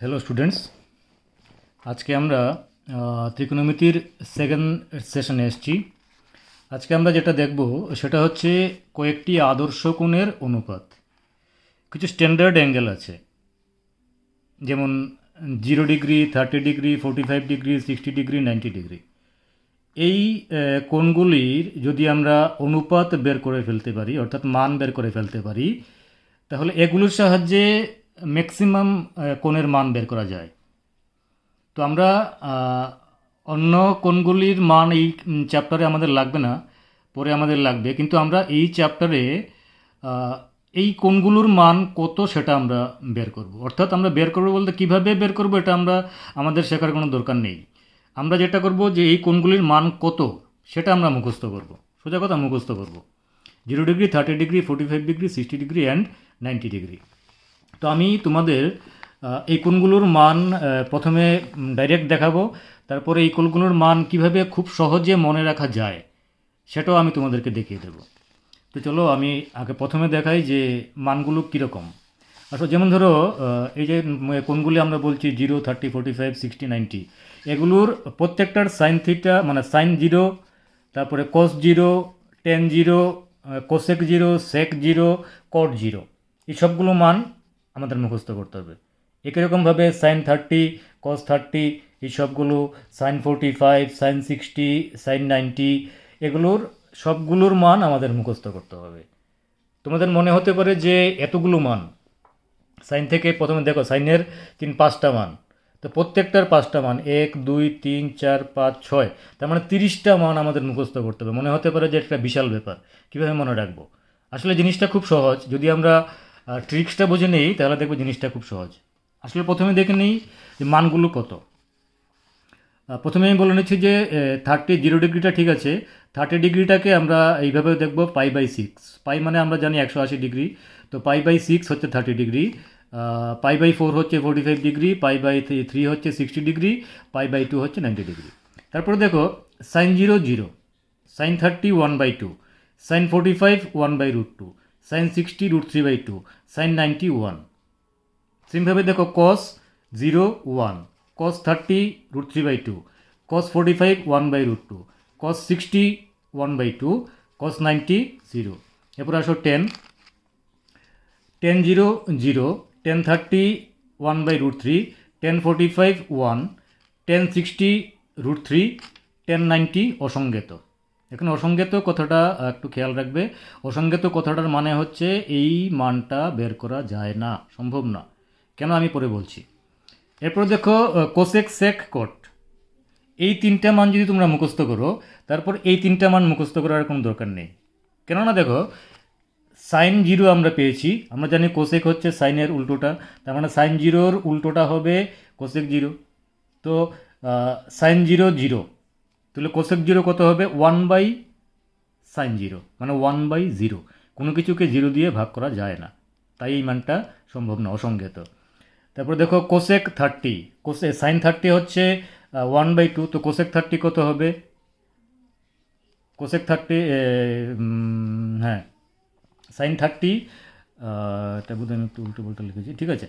Hello students, আজকে আমরা ত্রিকোণমিতির second সেশনে এসেছি। আজকে আমরা যেটা দেখব সেটা হচ্ছে কয়েকটি আদর্শ কোণের অনুপাত। কিছু স্ট্যান্ডার্ড অ্যাঙ্গেল আছে, যেমন 0 degree, 30 degree, 45 degree, 60 degree, 90 degree. এই কোণগুলির যদি আমরা অনুপাত বের করে ফেলতে পারি, অর্থাৎ মান বের করে ফেলতে পারি, তাহলে এগুলোর সাহায্যে ম্যাক্সিমাম কোণের মান বের করা যায়। তো আমরা অন্য কোণগুলির মান এই চ্যাপ্টারে আমাদের লাগবে না, পরে আমাদের লাগবে, কিন্তু আমরা এই চ্যাপ্টারে এই কোণগুলোর মান কত সেটা আমরা বের করব। অর্থাৎ আমরা বের করব বলতে কীভাবে বের করব এটা আমাদের শেখার কোনো দরকার নেই। আমরা যেটা করব যে এই কোণগুলির মান কত সেটা আমরা মুখস্থ করব, সোজা কথা মুখস্থ করব। 0 degree, 30 degree, 45 degree, 60 degree and 90 degree. তো আমি তোমাদের এই কোণগুলোর মান প্রথমে ডাইরেক্ট দেখাবো, তারপরে এই কোণগুলোর মান কিভাবে খুব সহজে মনে রাখা যায় সেটাও আমি তোমাদেরকে দেখিয়ে দেব। তো চলো আমি আগে প্রথমে দেখাই যে মানগুলো কীরকম। আসলে যেমন ধরো এই যে কোণগুলি আমরা বলছি 0, 30, 45, 60, 90, এগুলোর প্রত্যেকটার সাইন থিটা মানে সাইন 0, তারপরে কস 0, টেন 0, কোসেক 0, সেক 0, কট 0, এই সবগুলো মান আমাদের মুখস্থ করতে হবে। একই রকমভাবে সাইন 30, কস 30, এই সবগুলো, সাইন 45, সাইন 60, সাইন 90, এগুলোর সবগুলোর মান আমাদের মুখস্থ করতে হবে। তোমাদের মনে হতে পারে যে এতগুলো মান, সাইন থেকে প্রথমে দেখো সাইনের 5টা মান, তো প্রত্যেকটার 5টা মান, 1, 2, 3, 4, 5, 6, তার মানে 30টা মান আমাদের মুখস্থ করতে হবে। মনে হতে পারে যে একটা বিশাল ব্যাপার, কীভাবে মনে রাখবো। আসলে জিনিসটা খুব সহজ, যদি আমরা ট্রিক্সটা বুঝে নিই তাহলে দেখবো জিনিসটা খুব সহজ। আসলে প্রথমে দেখে নিই যে মানগুলো কত। প্রথমে আমি বলে নিচ্ছি যে 0 ডিগ্রিটা ঠিক আছে। 30 ডিগ্রিটাকে আমরা এইভাবে দেখবো π/6। পাই মানে আমরা জানি 180 ডিগ্রি, তো π/6 হচ্ছে 30 ডিগ্রি, π/4 হচ্ছে 45 ডিগ্রি, π/3 হচ্ছে 60 ডিগ্রি, π/2 হচ্ছে 90 ডিগ্রি। তারপরে দেখো sine 0 0, sine 30 1/2, sine 45 1/√2, sine 60 √3/2, sine 90 1। সেমভাবে দেখো কস 0 1, cos 30 √3/2, cos 45 1/√2, cos 60 1/2, cos 90 0। এরপর আসো ten 0 0, ten 30 1/√3, ten 45 1, ten 60 √3, ten 90 অসংজ্ঞাত। এখানে অসংজ্ঞাত কথাটা একটু খেয়াল রাখবে। অসংজ্ঞাত কথাটার মানে হচ্ছে এই মানটা বের করা যায় না, সম্ভব না। কেন আমি পরে বলছি। এরপর দেখো কোসেক, সেক, কট, এই 3টা মান যদি তোমরা মুখস্থ করো, তারপর এই 3টা মান মুখস্থ করার কোনো দরকার নেই। কেননা দেখো সাইন 0 আমরা পেয়েছি, আমরা জানি কোসেক হচ্ছে সাইনের উল্টোটা, তার মানে সাইন 0-র উল্টোটা হবে কোসেক 0। তো সাইন 0 0, তাহলে কোসেক 0 কত হবে 1/sin 0, মানে 1/0। কোনো কিছুকে 0 দিয়ে ভাগ করা যায় না, তাই এই মানটা সম্ভব না, অসংজ্ঞাত। তারপর দেখো কোসেক 30, সাইন 30 হচ্ছে 1/2, তো কোসেক 30 কত হবে, কোসেক 30 হ্যাঁ সাইন 30, এটা বোধহয় আমি একটু উল্টো পাল্টা লিখেছি, ঠিক আছে।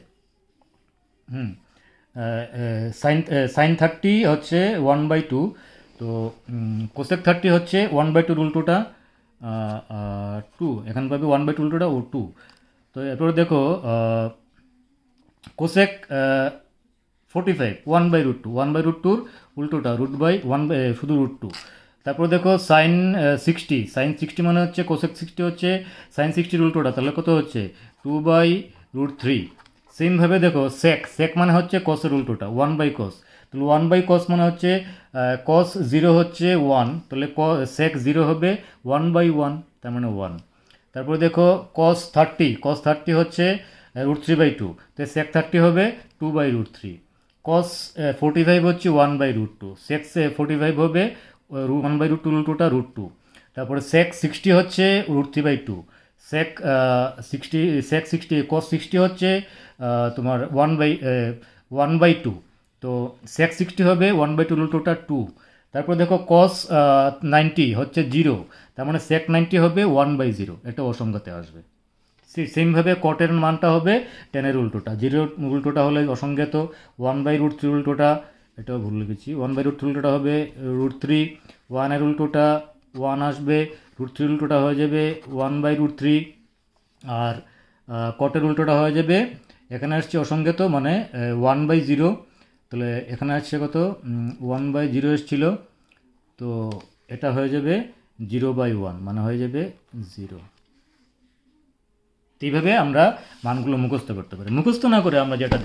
সাইন 30 হচ্ছে 1/2, তো কোসেক 30 হচ্ছে 1/2 উল্টোটা 2, এখানে পাবে 1/2 উল্টোটা ও 2। তো এরপরে দেখো কোসেক 45 1/√2, 1/√2 উল্টোটা শুধু √2। তারপর দেখো সাইন 60, সাইন 60 মানে হচ্ছে কোসেক 60 হচ্ছে সাইন 60-র উল্টোটা, তাহলে কত হচ্ছে 2/√3। সেমভাবে দেখো সেক মানে হচ্ছে কসের উল্টোটা 1/cos, তাহলে 1/cos মানে হচ্ছে cos 0 হচ্ছে 1, তাহলে সেক 0 হবে 1/1, তার মানে 1। তারপরে দেখো cos 30 হচ্ছে √3/2, তো সেক 30 হবে 2/√3। cos 45 হচ্ছে 1/√2, সেক 45 হবে 1/√2 উল্টোটা √2। তারপরে সেক 60 হচ্ছে √3/2, সেক 60 cos 60 হচ্ছে তোমার 1/2, তো সেক 60 হবে 1/2 উল্টোটা 2। তারপর দেখো cos 90 হচ্ছে 0, তার মানে সেক 90 হবে 1/0, এটা অসংখ্যাতে আসবে। সেমভাবে কটের মানটা হবে টেনের উল্টোটা, জিরোর উল্টোটা হলে অসংজ্ঞাত, 1/√3 উল্টোটা, এটাও ভুল লিখেছি, 1/√3 উল্টোটা হবে √3, 1-এর উল্টোটা 1 আসবে, √3 উল্টোটা হয়ে যাবে 1/√3, আর কটের উল্টোটা হয়ে যাবে, এখানে আসছে অসংজ্ঞাত মানে 1/0, তাহলে এখানে আসছে কত 1/0 এসেছিলো, তো এটা হয়ে যাবে 0/1 মানে হয়ে যাবে 0। তো এইভাবে আমরা মানগুলো মুখস্থ করতে পারি। মুখস্থ না করে আমরা যেটা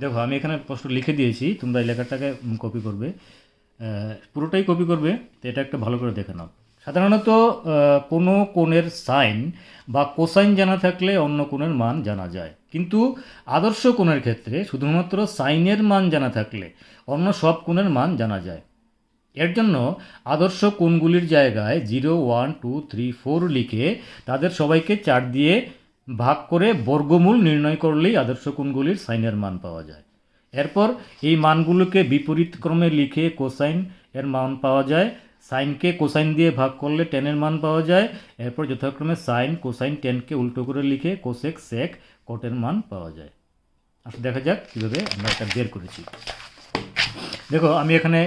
দেখো আমি এখানে প্রশ্ন লিখে দিয়েছি, তোমরা এই লেখাটাকে কপি করবে, পুরোটাই কপি করবে, তো এটা একটা ভালো করে দেখে নাও। সাধারণত কোনো কোণের সাইন বা কোসাইন জানা থাকলে অন্য কোণের মান জানা যায়, কিন্তু আদর্শ কোণের ক্ষেত্রে শুধুমাত্র সাইনের মান জানা থাকলে অন্য সব কোণের মান জানা যায়। এর জন্য আদর্শ কোণগুলির জায়গায় 0, 1, 2, 3, 4 লিখে তাদের সবাইকে 4 দিয়ে ভাগ করে বর্গমূল নির্ণয় করলেই আদর্শ কোণগুলির সাইনের মান পাওয়া যায়। এরপর এই মানগুলোকে বিপরীত ক্রমে লিখে কোসাইন এর মান পাওয়া যায়, সাইনকে কোসাইন দিয়ে ভাগ করলে টেনের মান পাওয়া যায়, এরপর যথাক্রমে সাইন, কোসাইন, টেনকে উল্টো করে লিখে কোসেক, সেক, কটের মান পাওয়া যায়। আসলে দেখা যাক কীভাবে আমরা এটা বের করেছি। দেখো আমি এখানে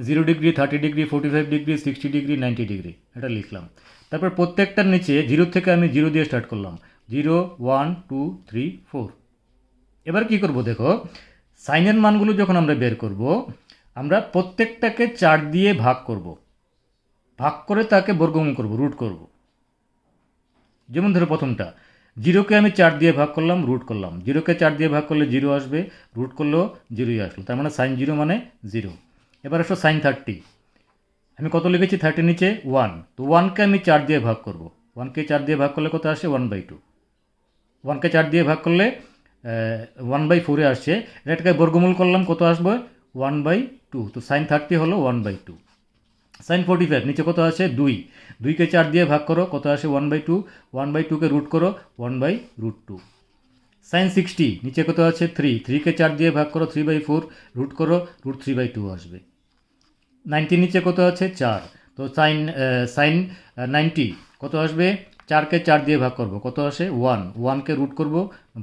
0 degree, 30 degree, 45 degree, 60 degree, 90 degree এটা লিখলাম। তারপর প্রত্যেকটার নিচে 0 থেকে আমি 0 দিয়ে স্টার্ট করলাম, 0, 1, 2, 3, 4। এবার কি করব দেখো, সাইনের মানগুলো যখন আমরা বের করব, আমরা প্রত্যেকটাকে 4 দিয়ে ভাগ করব, ভাগ করে তাকে বর্গমূল করব, রুট করব। যেমন ধরো প্রথমটা 0কে আমি 4 দিয়ে ভাগ করলাম, রুট করলাম, 0কে 4 দিয়ে ভাগ করলে 0 আসবে, রুট করলেও 0ই আসলো, তার মানে সাইন 0 মানে 0। এবার আসো সাইন 30, আমি কত লিখেছি 30 নিচে 1, তো 1কে আমি 4 দিয়ে ভাগ করব, 1কে 4 দিয়ে ভাগ করলে কত আসে 1/2, 1কে 4 দিয়ে ভাগ করলে 1/4 আসছে, এটাকে বর্গমূল করলাম কত আসবে 1/2, তো সাইন 30 হলো 1/2। সাইন 45 নিচে কত আছে 2, 2কে 4 দিয়ে ভাগ করো কত আসে 1/2, 1/2কে রুট করো 1/√2। সাইন 60 নিচে কত আছে 3, 3কে 4 দিয়ে ভাগ করো 3/4, রুট করো √3/2 আসবে। 90 নিচে কত আছে 4, তো সাইন 90 কত আসবে, 4কে 4 দিয়ে ভাগ করব কত আসে 1, 1কে রুট করব,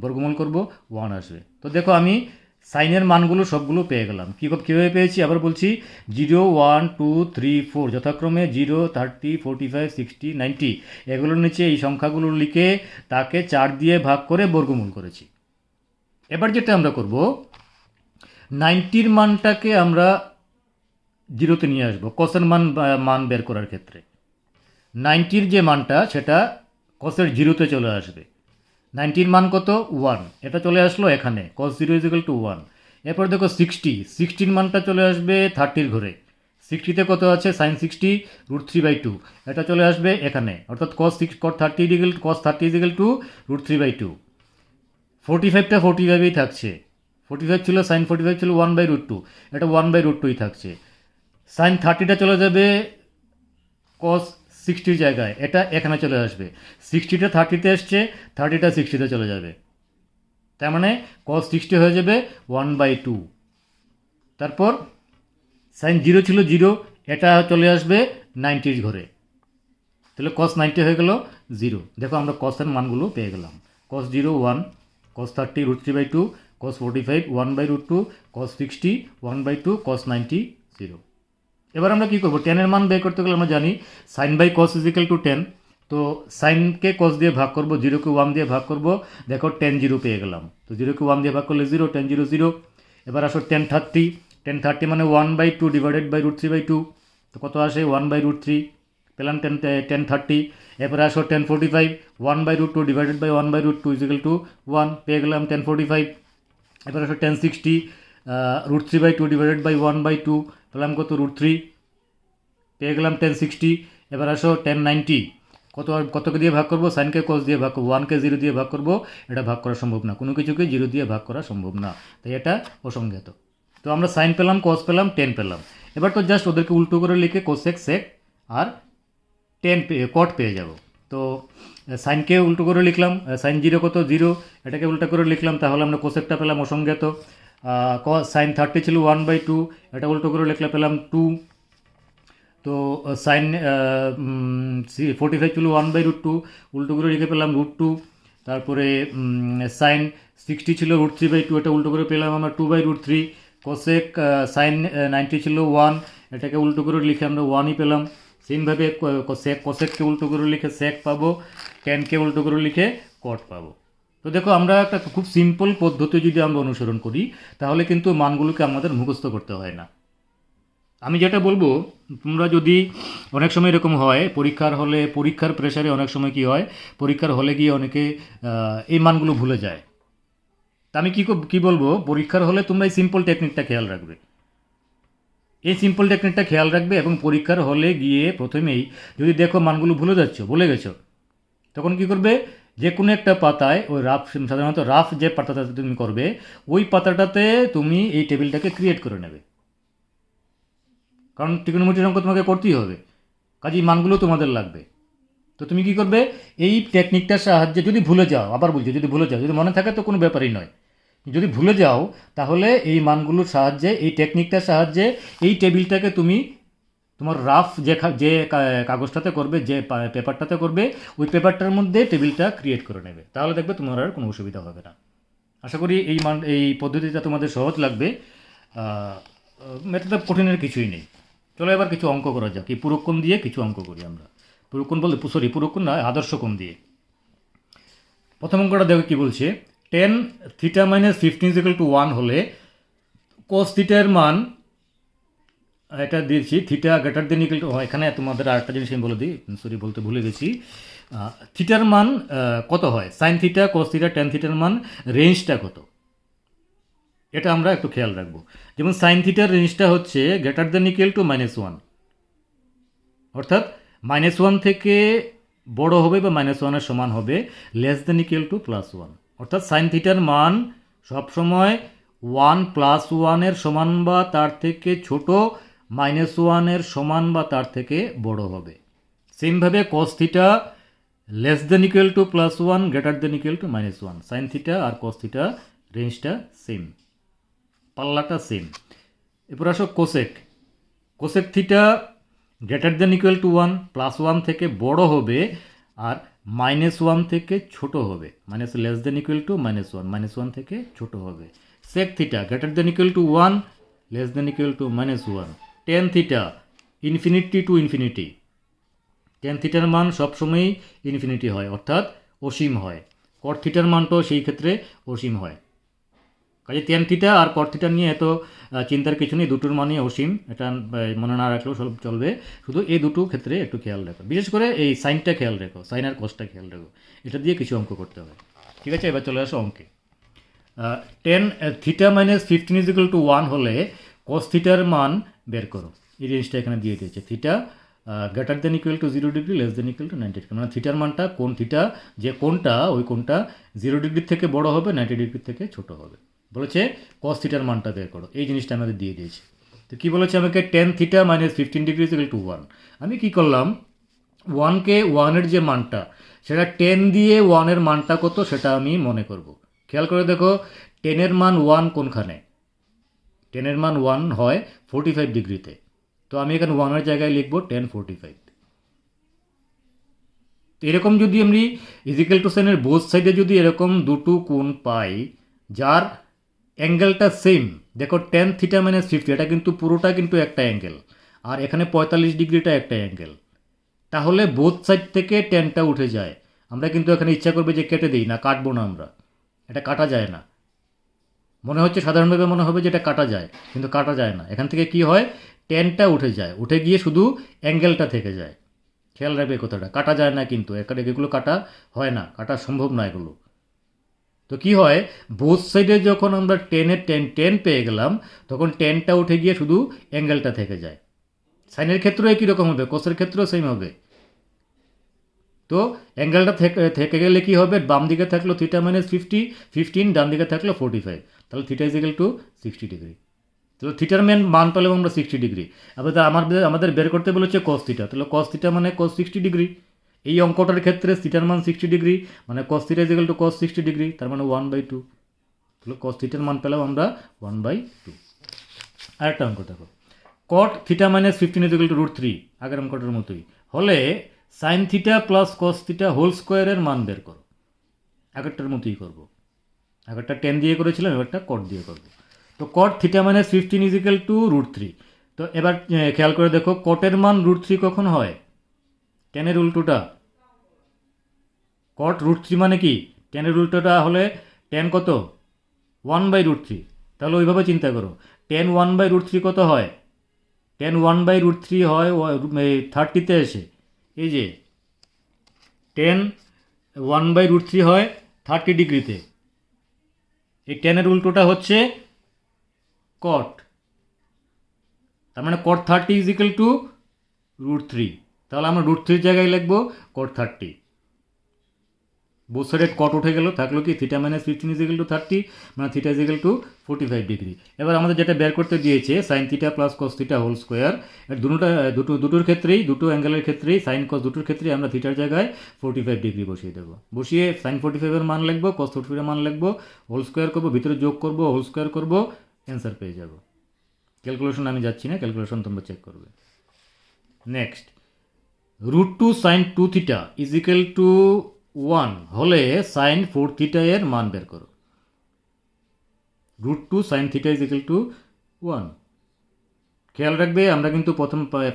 বর্গমূল করব, 1 আসবে। তো দেখো আমি সাইনের মানগুলো সবগুলো পেয়ে গেলাম। কীভাবে পেয়েছি আবার বলছি, 0, 1, 2, 3, 4 যথাক্রমে 0, 30, 45, 60, 90 এগুলোর নিচে এই সংখ্যাগুলো লিখে তাকে 4 দিয়ে ভাগ করে বর্গমূল করেছি। এবার যেটা আমরা করব, 90-র মানটাকে আমরা 0তে নিয়ে আসবো কসের মান বের করার ক্ষেত্রে। 90-র যে মানটা সেটা কসের 0তে চলে আসবে। 90-র মান কত 1, এটা চলে আসলো এখানে, cos 0 = 1। এরপর দেখো 60-র মানটা চলে আসবে 30-র ঘরে, 60তে কত আছে সাইন 60 √3/2, এটা চলে আসবে এখানে, অর্থাৎ cos 30 = √3/2। 45টা 45ই থাকছে, 45 ছিল সাইন 45 ছিল 1/√2, এটা 1/√2ই থাকছে। সাইন 30টা চলে যাবে cos 60-র জায়গায়, এটা এখানে চলে আসবে, 60টা 30তে এসছে, 30টা 60তে চলে যাবে, তার মানে cos 60 হয়ে যাবে 1/2। তারপর সাইন 0 ছিল 0, এটা চলে আসবে 90-র ঘরে, তাহলে cos 90 হয়ে গেল 0। দেখো আমরা cos-এর মানগুলো পেয়ে গেলাম, cos 0 1, cos 30 √3/2, cos 45 1/√2, cos 60 1/2, cos 90 0। এবার আমরা কী করবো, টেনের মান বের করতে গেলে আমরা জানি সাইন বাই cos = 10, তো সাইনকে cos দিয়ে ভাগ করব, 0কে 1 দিয়ে ভাগ করব, দেখো 10 0 পেয়ে গেলাম, তো 0কে 1 দিয়ে ভাগ করলে 0, 10 0 0। এবার আসো 10 30 মানে 1/2 ডিভাইডেড বাই √3/2, তো কত আসে 1/√3, পেলাম 10 30। এরপরে আসো 10 45, 1/√2 ডিভাইডেড বাই 1/√2 = 1, পেয়ে গেলাম 10 45। এবার আসো 10 60, √3/2 ডিভাইডেড বাই 1/2, পেলাম কত √3, পেয়ে গেলাম 10 60। এবার আসো 10 90, কতকে দিয়ে ভাগ করবো, সাইনকে cos দিয়ে ভাগ করবো, 1কে 0 দিয়ে ভাগ করবো, এটা ভাগ করা সম্ভব না, কোনো কিছুকে 0 দিয়ে ভাগ করা সম্ভব না, তাই এটা অসংজ্ঞাত। তো আমরা সাইন পেলাম, cos পেলাম, 10 পেলাম। এবার তো জাস্ট ওদেরকে উল্টো করে লিখে কোসেক, সেক আর 10 কট পেয়ে যাব। তো সাইনকে উল্টো করে লিখলাম, সাইন 0 কত 0, এটাকে উল্টো করে লিখলাম, তাহলে আমরা কোসেকটা পেলাম অসংজ্ঞাত। সাইন 30 ছিল 1/2, এটা উল্টো করে লিখলে পেলাম 2। তো সাইন 45 ছিল 1/√2, উল্টো করে লিখে পেলাম √2। তারপরে সাইন 60 ছিল √3/2, এটা উল্টো করে পেলাম আমরা 2/√3। কোসেক সাইন 90 ছিল 1, এটাকে উল্টো করে লিখে আমরা 1ই পেলাম। সেমভাবে কোসেককে উল্টো করে লিখে সেক পাবো, ট্যানকে উল্টো করে লিখে কট পাবো। তো দেখো, আমরা একটা খুব সিম্পল পদ্ধতি যদি আমরা অনুসরণ করি তাহলে কিন্তু মানগুলোকে আমাদের মুখস্থ করতে হয় না। আমি যেটা বলবো, তোমরা যদি অনেক সময় এরকম হয় পরীক্ষার হলে, পরীক্ষার প্রেশারে অনেক সময় কি হয়, পরীক্ষার হলে গিয়ে অনেকে এই মানগুলো ভুলে যায়। তা আমি কি বলবো, পরীক্ষার হলে তোমরা এই সিম্পল টেকনিকটা খেয়াল রাখবে, এই সিম্পল টেকনিকটা খেয়াল রাখবে এবং পরীক্ষার হলে গিয়ে প্রথমেই যদি দেখো মানগুলো ভুলে গেছো, তখন কি করবে, যে কোনো একটা পাতায় ওই সাধারণত রাফ যে পাতাটাতে তুমি করবে ওই পাতাটাতে তুমি এই টেবিলটাকে ক্রিয়েট করে নেবে, কারণ ট্রিগোনোমেট্রির অঙ্ক তোমাকে করতেই হবে, কাজেই মানগুলো তোমাদের লাগবে। তো তুমি কি করবে, এই টেকনিকটার সাহায্যে যদি ভুলে যাও, আবার বলছি যদি ভুলে যাও, যদি মনে থাকে তো কোনো ব্যাপারই নয়, যদি ভুলে যাও তাহলে এই মানগুলোর সাহায্যে, এই টেকনিকটার সাহায্যে এই টেবিলটাকে তুমি তোমার রাফ যে কাগজটাতে করবে, যে পেপারটাতে করবে, ওই পেপারটার মধ্যে টেবিলটা ক্রিয়েট করে নেবে, তাহলে দেখবে তোমার আর কোনো অসুবিধা হবে না। আশা করি এই পদ্ধতিটা তোমাদের সহজ লাগবে, এটা কঠিনের কিছুই নেই। চলো এবার কিছু অঙ্ক করা যাক, এই পুরক্ষণ দিয়ে কিছু অঙ্ক করি আমরা। পুরক্ষণ নয়, আদর্শকোণ দিয়ে। প্রথম অঙ্কটা দেখো কি বলছে, tan θ - 15 = 1 হলে cos θ এর মান, এটা দিয়েছি theta greater than equal two, এখানে তোমাদের আরেকটা জিনিস আমি বলে দিই, বলতে ভুলে গেছি, থিটার মান কত হয়, sine theta, cos theta, tan থিটার মান রেঞ্জটা কত, এটা আমরা একটু খেয়াল রাখবো। যেমন সাইন থিটার রেঞ্জটা হচ্ছে গ্রেটার দেন ইকুয়াল টু -1, অর্থাৎ -1 থেকে বড় হবে বা -1 এর সমান হবে, লেস দেন ইকুয়াল টু +1, অর্থাৎ সাইন থিটার মান সবসময় 1 + 1 এর সমান বা তার থেকে ছোট, -1 এর সমান বা তার থেকে বড় হবে। সেমভাবে cos theta less than equal to +1, greater than equal to -1, sine theta আর cos থিটা রেঞ্জটা সেম, পাল্লাটা সেম। এরপর আসো cosec theta greater than equal to 1, +1 থেকে বড় হবে আর -1 থেকে ছোট হবে, লেস দেন ইকুয়াল টু -1 থেকে ছোট হবে। Sec theta greater than equal to 1, less than equal to -1। Tan theta infinity to infinity, tan থিটার মান সবসময়ই ইনফিনিটি হয়, অর্থাৎ অসীম হয়। কট থিটার মানটাও সেই ক্ষেত্রে অসীম হয়। কাজে টেন থিটা আর কট থিটা নিয়ে এত চিন্তার কিছু নেই, দুটোর মানই অসীম, এটা মনে না রাখলেও সব চলবে, শুধু এই দুটো ক্ষেত্রে একটু খেয়াল রাখো, বিশেষ করে এই সাইনটা খেয়াল রেখো, সাইন আর কসটা খেয়াল রেখো, এটা দিয়ে কিছু অঙ্ক করতে হবে। ঠিক আছে, এবার চলে আসো অঙ্কে। tan θ - 15 = 1 হলে cos থিটার মান বের করো, এই জিনিসটা এখানে দিয়ে দিয়েছে, theta greater than equal to 0 degree, less than equal to 90 degree, মানে থিটার মানটা কোন থিটা, যে কোনটা ওই কোনটা 0 ডিগ্রির থেকে বড় হবে, 90 ডিগ্রির থেকে ছোট হবে, বলেছে cos থিটার মানটা বের করো, এই জিনিসটা আমাদের দিয়ে দিয়েছে। তো কী বলেছে আমাকে, tan θ - 15 ডিগ্রি = 1। আমি কি করলাম, 1কে 1-এর যে মানটা, সেটা 10 দিয়ে 1-এর মানটা কত সেটা আমি মনে করব। খেয়াল করে দেখো, 10-এর মান 1 কোনখানে, 10-এর মান 1 হয় 45 ডিগ্রিতে, তো আমি এখানে 1-এর জায়গায় লিখব tan 45। তো এরকম যদি আমি ইজিক্যাল টু সাইনের বোথ সাইডে যদি এরকম দুটো কোণ পাই যার অ্যাঙ্গেলটা সেম, দেখো tan θ - 50, এটা কিন্তু পুরোটা কিন্তু একটা অ্যাঙ্গেল, আর এখানে 45 ডিগ্রিটা একটা অ্যাঙ্গেল, তাহলে বোথ সাইড থেকে ট্যানটা উঠে যায়। আমরা কিন্তু এখানে ইচ্ছা করবে যে কেটে দিই, না কাটবো না, আমরা এটা কাটা যায় না, মনে হচ্ছে সাধারণভাবে মনে হবে যে এটা কাটা যায়, কিন্তু কাটা যায় না, এখান থেকে কি হয়, ট্যানটা উঠে যায়, উঠে গিয়ে শুধু অ্যাঙ্গেলটা থেকে যায়। খেয়াল রাখবে কথাটা, কাটা যায় না কিন্তু, এগুলো কাটা হয় না, কাটা সম্ভব না এগুলো। তো কি হয়, বোথ সাইডে যখন আমরা টেন পেয়ে গেলাম, তখন টেনটা উঠে গিয়ে শুধু অ্যাঙ্গেলটা থেকে যায়। সাইনের ক্ষেত্রেও একই রকম হবে, কোসের ক্ষেত্রেও সেম হবে। তো অ্যাঙ্গেলটা থেকে গেলে কি হবে, বাম দিকে থাকলো θ - 15, ডান দিকে থাকলো 45, তাহলে θ = 60 ডিগ্রি। তাহলে থিটার মান পেলাম আমরা 60 ডিগ্রি। আবার আমাদের বের করতে বলেছে cos θ, তাহলে cos θ মানে cos 60 ডিগ্রি। এই অঙ্কটার ক্ষেত্রে থিটার মান 60 ডিগ্রি, মানে cos θ = cos 60 ডিগ্রি, তার মানে 1/2। তাহলে cos θ মান পেলাম আমরা 1/2। আরেকটা অঙ্ক দেখো, cot θ - 15 = √3, আগের অঙ্কটার মতোই হলে sin θ + cos θ হোল স্কোয়ারের মান বের করো। আগেরটার মতোই করব। আগেরটা টেন দিয়ে করেছিলাম, এবারটা কট দিয়ে করব। তো cot theta minus 15 is equal to √3। তো এবার খেয়াল করে দেখো কটের মান √3 কখন হয়? টেনের উল্টোটা। কট √3 মানে কি? টেনের উল্টোটা হলে টেন কত? 1/√3। তাহলে ওইভাবে চিন্তা করো, টেন 1/√3 কত হয়? টেন 1/√3 হয় 30তে এসে, এই যে টেন 1/√3 হয় 30 ডিগ্রিতে। এই টেনের উল্টোটা হচ্ছে কট, তার মানে কট 30 ইজিক্যাল টু √3। তাহলে আমরা √3 জায়গায় লিখবো কট 30। বোথ সাইডে কট উঠে গেল, থাকলো কি থিটা মাইনাস 15 ইজিক্যাল টু 30, মানে থিটা ইজিক্যাল টু 45 ডিগ্রি। এবার আমাদের যেটা বের করতে দিয়েছে sine theta plus cos theta whole square, দুটোর ক্ষেত্রেই, দুটো অ্যাঙ্গেলের ক্ষেত্রেই সাইন কস দুটোর ক্ষেত্রেই আমরা থিটার জায়গায় 45 ডিগ্রি বসিয়ে দেবো। বসিয়ে সাইন 45-এর মান লিখবো, কস 45-এর মান লিখবো, হোল স্কোয়ার করবো, ভিতরে যোগ করবো, হোল স্কোয়ার করবো, অ্যান্সার পেয়ে যাবো। ক্যালকুলেশন আমি যাচ্ছি না, ক্যালকুলেশন তোমরা চেক করবে। Next, √2 sine 2 theta is equal to 1 হলে সাইন 4 থিটা এর মান বের করো। √2 সাইন থিটা ইজিক্যাল টু 1। খেয়াল রাখবে, আমরা কিন্তু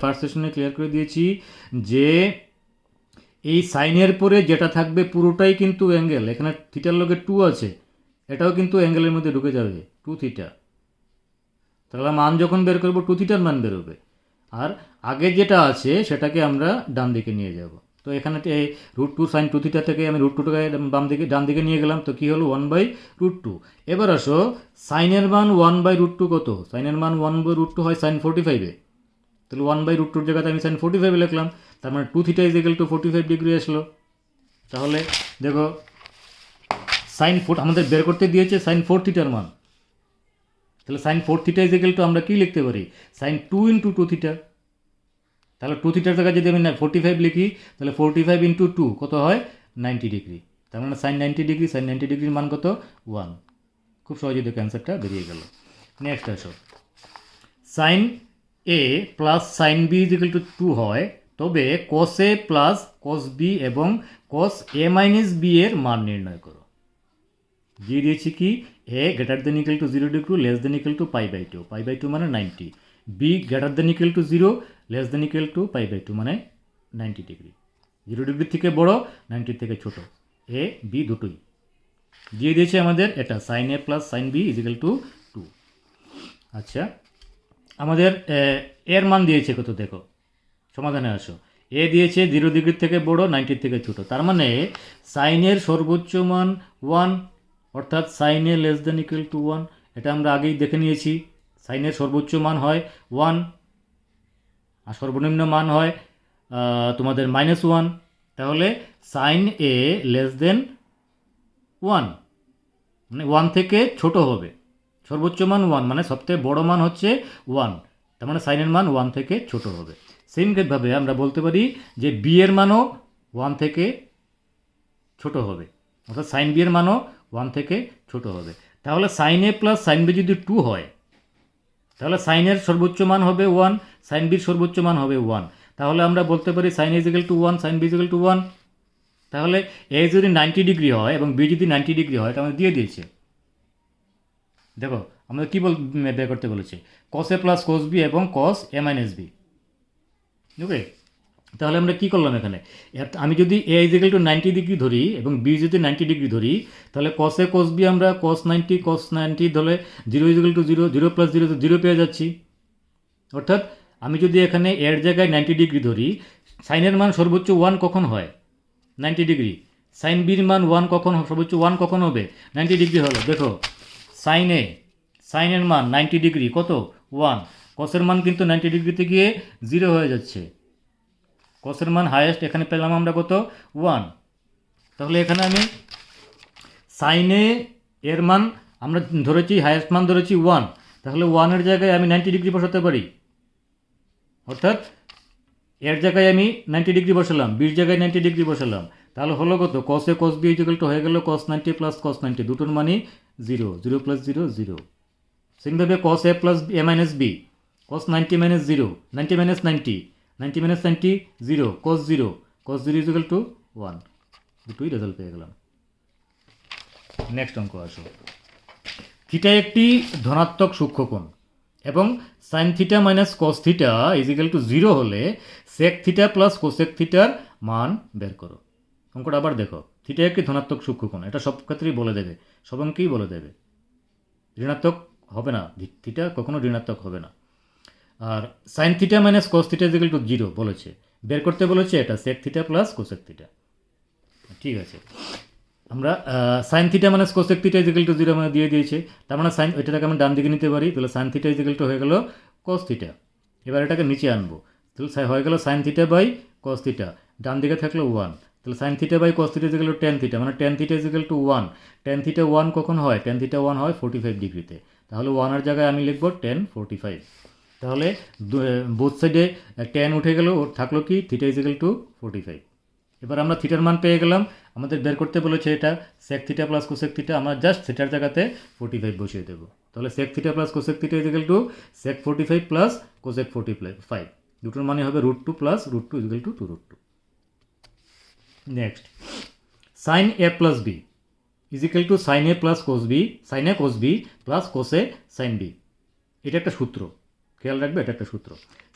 ফার্স্ট সেশনে ক্লিয়ার করে দিয়েছি যে এই সাইনের পরে যেটা থাকবে পুরোটাই কিন্তু অ্যাঙ্গেল। এখানে থিটার লগে 2 আছে, এটাও কিন্তু অ্যাঙ্গেলের মধ্যে ঢুকে যাবে 2 থিটা। তাহলে মান যখন বের করবো 2 থিটার মান বেরোবে, আর আগে যেটা আছে সেটাকে আমরা ডান দিকে নিয়ে যাব। তো এখানে √2 সাইন 2 থিটা থেকে আমি √2টাকে ডান দিকে নিয়ে গেলাম, তো কী হলো 1/√2। এবার আসো সাইনের মান 1/√2 কত? সাইনের মান 1/√2 হয় সাইন 45-এ। তাহলে 1/√2-র জায়গাতে আমি সাইন 45 লিখলাম, তার মানে 2 থিটা ইজিক্যাল টু 45 ডিগ্রি আসলো। তাহলে দেখো সাইন 4 আমাদের বের করতে দিয়েছে সাইন 4 থিটার মান। তাহলে সাইন 4 থিটা ইজিক্যাল টু আমরা কী লিখতে পারি? Sine 2 × 2 theta. তাহলে 2 থিটার জায়গায় যদি আমি 45 লিখি, তাহলে 45 × 2 কত হয়? 90 ডিগ্রি। তার মানে সাইন 90 ডিগ্রি, সাইন 90 ডিগ্রির মান কত? 1। খুব সহজেই দেখো অ্যান্সারটা বেরিয়ে গেল। নেক্সট আসো, sine A plus sine B equal to 2 হয়, তবে কস এ প্লাস কস বি এবং কস এ মাইনাস বি এর মান নির্ণয় করো। দিয়ে দিয়েছি কি, A greater than equal to 0 degree, less than equal to π/2, π/2 মানে 90। B greater than equal to 0, less than equal to π/2 মানে 90 ডিগ্রি। 0 ডিগ্রির থেকে বড়, 90 থেকে ছোট, এ বি দুটোই। দিয়ে দিয়েছে আমাদের এটা sine A plus sine B equal to 2। আচ্ছা, আমাদের এর মান দিয়েছে কত দেখো, সমাধানে আসো। এ দিয়েছে 0 ডিগ্রির থেকে বড়, 90 থেকে ছোট, তার মানে সাইনের সর্বোচ্চ মান 1, অর্থাৎ sine A less than equal to 1। এটা আমরা আগেই দেখে নিয়েছি, সাইনের সর্বোচ্চ মান হয় 1 আর সর্বনিম্ন মান হয় তোমাদের -1। তাহলে সাইন এ লেস দেন 1 মানে 1 থেকে ছোট হবে। সর্বোচ্চ মান 1 মানে সবথেকে বড় মান হচ্ছে 1, তার মানে সাইনের মান 1 থেকে ছোট হবে। সেমভাবে আমরা বলতে পারি যে বি এর মানও 1 থেকে ছোট হবে, অর্থাৎ সাইন বি এর মানও 1 থেকে ছোট হবে। তাহলে sign A plus sine B যদি 2 হয়, তাহলে সাইনের সর্বোচ্চ মান হবে 1, সাইন বির সর্বোচ্চ মান হবে 1। তাহলে আমরা বলতে পারি sine A equal to 1, sine B equal to 1। তাহলে এ যদি 90 ডিগ্রি হয় এবং বি যদি 90 ডিগ্রি হয়, এটা আমাদের দিয়ে দিয়েছে। দেখো আমাদের কী বের করতে বলেছে, কস এ প্লাস কস বি এবং কস এ মাইনাস বি। ওকে, তাহলে আমরা কী করলাম এখানে, আমি যদি এ ইজিক্যাল টু 90 ডিগ্রি ধরি এবং বি যদি 90 ডিগ্রি ধরি, তাহলে কস এ কস বি আমরা কস 90 ধরলে 0 ইজিক্যাল টু 0, 0 + 0 0 পেয়ে যাচ্ছি। অর্থাৎ আমি যদি এখানে এর জায়গায় 90 ডিগ্রি ধরি, সাইনের মান সর্বোচ্চ 1 কখন হয়? 90 ডিগ্রি। সাইন বির মান 1 কখন, সর্বোচ্চ 1 কখন হবে? 90 ডিগ্রি হলো। দেখো সাইনের মান 90 ডিগ্রি কত? 1। কসের মান কিন্তু 90 ডিগ্রিতে গিয়ে 0 হয়ে যাচ্ছে। কসের মান হায়েস্ট এখানে পেলাম আমরা কত? 1। তাহলে এখানে আমি সাইনে এর মান আমরা ধরেছি, হায়েস্ট মান ধরেছি 1, তাহলে 1-এর জায়গায় আমি 90 ডিগ্রি বসাতে পারি। অর্থাৎ এর জায়গায় আমি 90 ডিগ্রি বসালাম, বির জায়গায় 90 ডিগ্রি বসালাম, তাহলে হলো কত? কস এ কস বি ইকুয়াল টু হয়ে গেল cos 90 প্লাস cos 90, দুটোর মানই 0, 0 + 0 0। সেমভাবে cos A plus A minus B, cos 90 - 0, 90 - 90, 90 - 90 0, cos 0 equal to 1। দুটোই রেজাল্ট পেয়ে গেলাম। নেক্সট অঙ্ক আসো। থিটা একটি ধনাত্মক সূক্ষ্মকোণ এবং sine theta minus cos theta is equal to 0 হলে সেক থিটা প্লাস কোসেক থিটার মান বের করো। অঙ্কটা আবার দেখো, থিটা একটি ধনাত্মক সূক্ষ্মকোণ, এটা সব ক্ষেত্রেই বলে দেবে, সব অঙ্কেই বলে দেবে। ঋণাত্মক হবে না, থিটা কখনো ঋণাত্মক হবে না। আর sine theta minus cos theta is equal to 0 বলেছে, বের করতে বলেছে এটা sec theta plus cosec theta. ঠিক আছে, আমরা sine theta minus cosec theta is equal to 0 মানে দিয়ে দিয়েছে, তার মানে সাইন ওইটাকে আমি ডান দিকে নিতে পারি, তাহলে সাইন থিটা ইজিক্যাল টু হয়ে গেল কস থিটা। এবার এটাকে নিচে আনবো, তাহলে হয়ে গেল sine theta by cos theta, ডান দিকে থাকলো 1, তাহলে sine theta by cos theta is equal to tan theta, মানে tan theta is equal to 1। Tan theta 1 কখন হয়? টেন থিটা 1 হয় 45 ডিগ্রিতে, তাহলে 1 জায়গায় আমি লিখবো 1045। তাহলে বোথ সাইডে 10 উঠে গেল, থাকলো কি থিটা ইজিক্যাল টু 45। এবার আমরা থিটার মান পেয়ে গেলাম, আমাদের বের করতে বলেছে এটা sec theta plus cosec theta, আমরা জাস্ট থিটার জায়গাতে 45 বসিয়ে দেবো। তাহলে sec theta plus cosec theta is equal to sec 45 plus cosec 45, দুটোর মানে হবে √2 plus √2 equal to 2√2। Next, sine A plus B equal to sine A plus cos B, sine A cos B plus cos A sine B. এটা একটা সূত্র, খেয়াল রাখবে, এটা একটা সূত্র।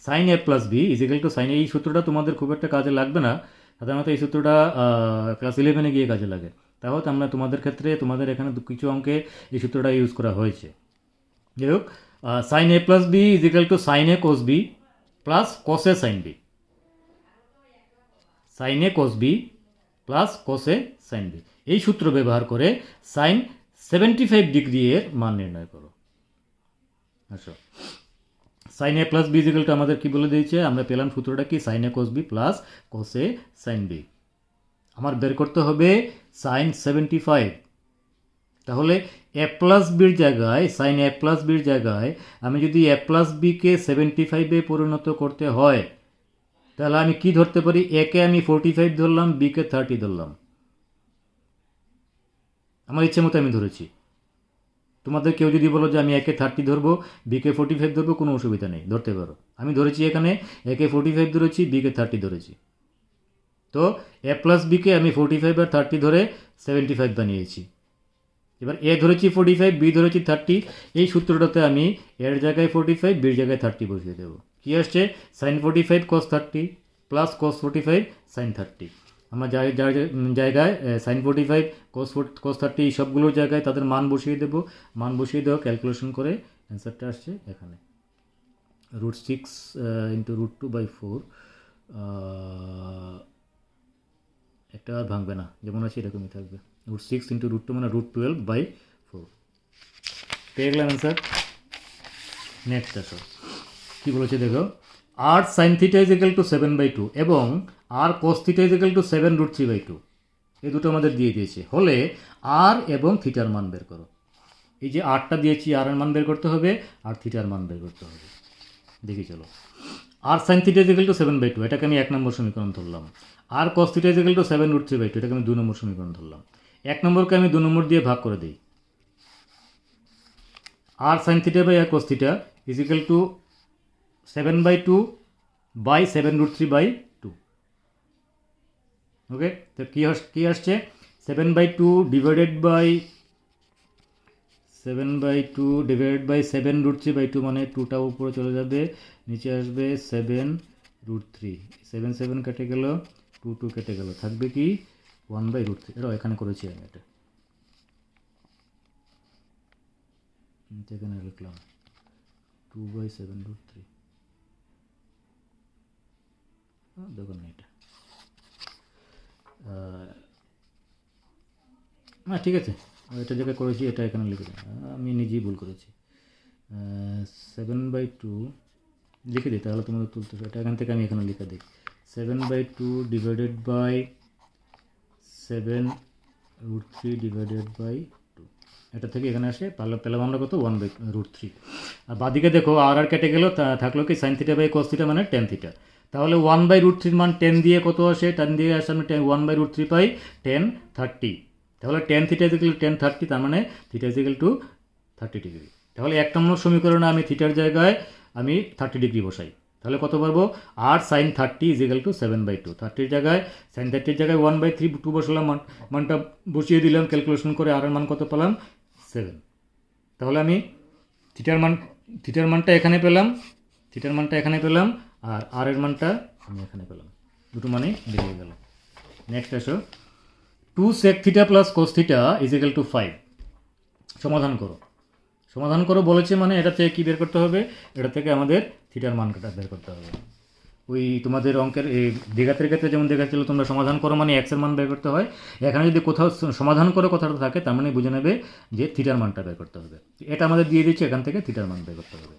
Sine A plus B equal to sign, এই সূত্রটা তোমাদের খুব একটা কাজে লাগবে না, সাধারণত এই সূত্রটা ক্লাস 11-এ গিয়ে কাজে লাগে। তাহলে আমরা তোমাদের ক্ষেত্রে, তোমাদের এখানে কিছু অঙ্কে এই সূত্রটা ইউজ করা হয়েছে। যাই হোক, sine A plus B equal to sine A cos B plus cos A sine B, sine A cos B plus cos A sine B. এই সূত্র ব্যবহার করে সাইন 75 ডিগ্রি এর মান নির্ণয় করো। আচ্ছা, sine A plus B equal to আমাদের কি বলে দিয়েছে, আমরা পেলাম সূত্রটা কি, sine A cos B plus cos A sine B. আমার বের করতে হবে সাইন 75, তাহলে এ প্লাস বির জায়গায়, সাইন এ প্লাস বির জায়গায় আমি যদি এ প্লাস বিকে 75-এ পরিণত করতে হয়, তাহলে আমি কি ধরতে পারি, একে আমি 45 ধরলাম, বিকে 30 ধরলাম, আমার ইচ্ছে মতো আমি ধরেছি। তোমাদের কেউ যদি বলো যে আমি একে 30 ধরবো, বিকে 45 ধরবো, কোনো অসুবিধা নেই, ধরতে পারো। আমি ধরেছি এখানে একে 45 ধরেছি, বিকে 30 ধরেছি, তো এ প্লাস বিকে আমি 45 আর 30 ধরে 75 বানিয়েছি। এবার এ ধরেছি 45, বি ধরেছি 30, এই সূত্রটাতে আমি এর জায়গায় 45, বির জায়গায় 30 বসিয়ে দেবো। কী আসছে, সাইন 45 কস 30 প্লাস কস 45 সাইন 30। আমরা যার জায়গায় সাইন 45 কস 30 এই সবগুলোর জায়গায় তাদের মান বসিয়ে দেবো, মান বসিয়ে দেওয়া ক্যালকুলেশন করে অ্যান্সারটা আসছে এখানে √6 ইন্টু √2/4। একটা আর ভাঙবে না, যেমন আছে এরকমই থাকবে, √6 ইন্টু √2 মানে √12/4। পেয়ে গেলাম অ্যান্সার। নেক্সট আসো, কী বলেছে দেখো, আর সাইন থিটা ইজিক্যাল টু 7/2 এবং আর কস থিটা ইজিক্যাল টু 7√3/2, এই দুটো আমাদের দিয়ে দিয়েছে, হলে আর এবং থিটার মান বের করো। এই যে আরটা দিয়েছি, আর এর মান বের করতে হবে, আর থিটার মান বের করতে হবে। দেখি চলো, আর সাইন থিটা ইজিক্যাল টু 7/2, এটাকে আমি 1 নম্বর সমীকরণ ধরলাম। আর কস থিটা ইজিক্যাল টু 7√3/2, এটাকে আমি 2 নম্বর সমীকরণ ধরলাম। 1 নম্বরকে আমি 2 নম্বর দিয়ে ভাগ করে দিই। R sine theta by r cos theta is equal to 7/2 by 7√3/2। Okay, তো কী আসছে, 7/2 ডিভাইডেড বাই 7/2 মানে 2টা উপরে চলে যাবে, নিচে আসবে 7√3, 7 কেটে গেল, 2 কেটে গেল, থাকবে কি 1/√3। এটাও এখানে করেছি আমি, এটা এখানে লিখলাম 2/7√3। দেখুন না এটা, না ঠিক আছে, এটা জায়গায় করেছি, এটা এখানে লিখে দিই, আমি নিজেই ভুল করেছি। 7/2 লিখে দিই, তাহলে তোমাদের তুলতে হবে, এটা এখান থেকে আমি এখানে লিখে দিই, 7/2 ডিভাইডেড বাই 7√3 ডিভাইডেড বাই 2, এটা থেকে এখানে আসে, পেলাম আমরা কত 1/√3। আর বাদিকে দেখো আর কেটে গেল, থাকলো কি sine theta by cos theta মানে টেন থিটা, তাহলে 1/√3 মান 10 দিয়ে কত আসে, 10 দিয়ে আসে আমি 1/√3 পাই 10/30, তাহলে টেন থিটা ইজিক্যাল টু 10/30, তার মানে থিটা ইজিক্যাল টু 30 ডিগ্রি। তাহলে 1 নম্বর সমীকরণে আমি থিটার জায়গায় আমি 30 ডিগ্রি বসাই, তাহলে কত পারবো, আর সাইন 30 ইজিক্যাল টু 7/2। 30 জায়গায় সাইন 30 জায়গায় 1/3 2 বসালাম, মানটা বসিয়ে দিলাম ক্যালকুলেশন করে, আর এর মান কত পেলাম 7। তাহলে আমি থিটার মানটা এখানে পেলাম, আর আর এর মানটা আমি এখানে পেলাম, দুটো মানে বেরিয়ে গেল। নেক্সট আসো, 2 sec theta plus cos theta is equal to 5। সমাধান করো বলেছে, মানে এটা থেকে কী বের করতে হবে, এটা থেকে আমাদের থিটার মানটা বের করতে হবে। ওই তোমাদের অঙ্কের এই দ্বিঘাতের ক্ষেত্রে যেমন দেখাচ্ছিল, তোমরা সমাধান করো মানে এক্সের মান বের করতে হয়, এখানে যদি কোথাও সমাধান করো কথাটা থাকে, তার মানে বুঝে নেবে যে থিটার মানটা বের করতে হবে। এটা আমাদের দিয়ে দিচ্ছে, এখান থেকে থিটার মান বের করতে হবে।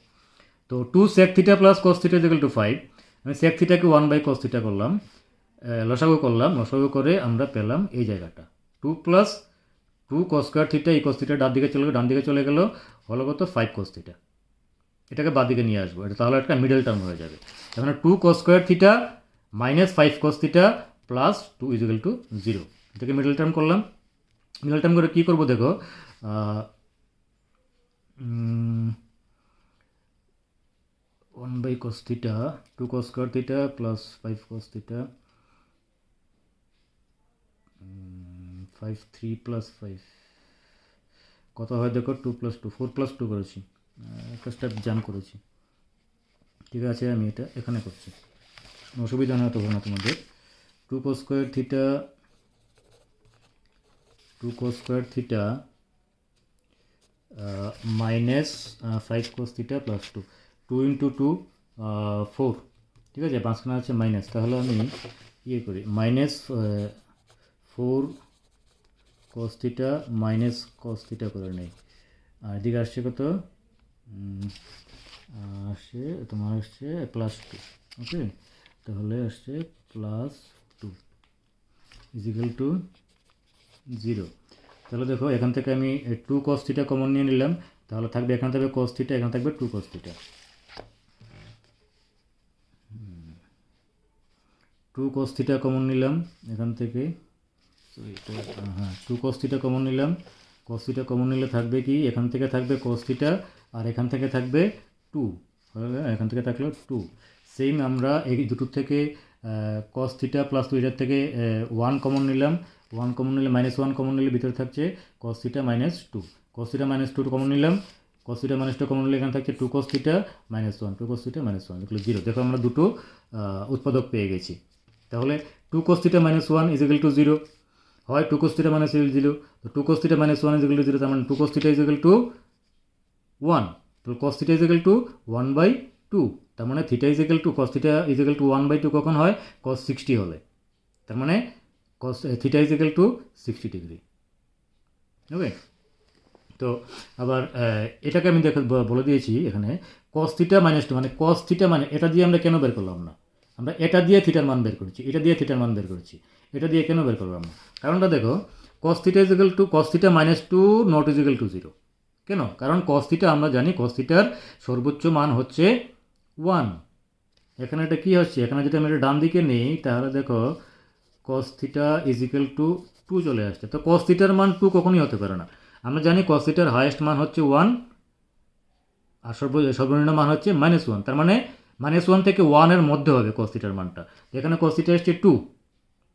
তো 2 sec theta plus cos theta equal two 5, আমি sec থিটাকে 1/cos থিটা করলাম, লসাগু করে আমরা পেলাম এই জায়গাটা 2 প্লাস 2 cos স্কোয়ার থিটা, এই cos থিটা ডান দিকে চলে গেল, হলো কত 5 cos থিটা। এটাকে বাদ দিকে নিয়ে আসবো, এটা তাহলে একটা মিডল টার্ম হয়ে যাবে। তার মানে 2 cos square theta minus 5 cos theta plus 2 equal to 0। এটাকে মিডল টার্ম করলাম। মিডল টার্ম করে কী করবো দেখো, 1/cos theta 2 cos square theta plus 5 cos theta, 5 3 plus 5 কত হয় দেখো, 2 প্লাস 2 4 প্লাস 2 করেছি, একটা স্টেপ জাম্প করেছি। ঠিক আছে, আমি এটা এখানে করছি, অসুবিধা না তো না তোমাদের। 2 cos square theta minus 5 cos theta plus 2 into 2 4, ঠিক আছে, মাঝখানে আছে মাইনাস, তাহলে আমি ইয়ে করি minus 4 cos theta minus cos theta করে নেই, আর এদিকে আসছে কত, আসছে প্লাস 2। ওকে, তাহলে আসছে প্লাস 2 ইজিক্যাল টু 0। তাহলে দেখো এখান থেকে আমি 2 cos থিটা কমন নিয়ে নিলাম, তাহলে থাকবে এখানে থাকবে cos থিটা, এখানে থাকবে 2 cos theta. 2 cos theta common নিলাম এখান থেকে, হ্যাঁ 2 cos থিটা কমন নিলাম। cos থিটা কমন নিলে থাকবে কি, এখান থেকে থাকবে cos থিটা, আর এখান থেকে থাকবে 2, এখান থেকে থাকলো 2। সেম আমরা এই দুটোর থেকে cos থিটা প্লাস 2, এটার থেকে 1 কমন নিলাম, 1 কমন নিলে -1 কমন নিলে ভিতরে থাকছে cos theta minus 2, cos theta minus 2 common নিলাম, cos থিটা মাইনাস 2 কমন নিলে এখানে থাকছে 2 cos theta minus 1, 2 cos theta minus 1 এগুলো 0। দেখো আমরা দুটো উৎপাদক পেয়ে গেছি। তাহলে 2 cos theta minus 1 is equal to 0, হয় 2 cos থিটা মাইনাস 0, তো 2 cos theta minus 1 is equal to 0, তার মানে 2 cos থিটা ইজিক্যাল টু 1, তো cos থিটা ইজিক্যাল টু 1/2, তার মানে theta is equal to cos theta is equal to 1/2 কখন হয়, cos 60 হলে, তার মানে cos theta is equal to 60 degree. Okay, তো আবার এটাকে আমি বলে দিয়েছি এখানে cos থিটা মাইনাস 2, মানে cos থিটা মানে এটা দিয়ে আমরা কেন বের করলাম না, আমরা এটা দিয়ে থিটার মান বের করেছি, এটা দিয়ে থিটার মান বের করেছি, এটা দিয়ে কেন বের করলাম না, কারণটা দেখো cos theta is equal to cos theta minus 2 not is equal to 0। কেন, কারণ cos থিটা আমরা জানি cos থিটার সর্বোচ্চ মান হচ্ছে 1। এখানে এটা কী হচ্ছে, এখানে যদি আমি এটা ডান দিকে নিই, তাহলে দেখো cos থিটা ইজিক্যাল টু 2 চলে আসছে, তো cos থিটার মান 2 কখনই হতে পারে না। আমরা জানি cos থিটার হায়েস্ট মান হচ্ছে 1, আর সর্বনিম্ন মান হচ্ছে -1, তার মানে -1 থেকে 1 এর মধ্যে হবে cos থিটার মানটা। এখানে cos থিটা এসছে 2,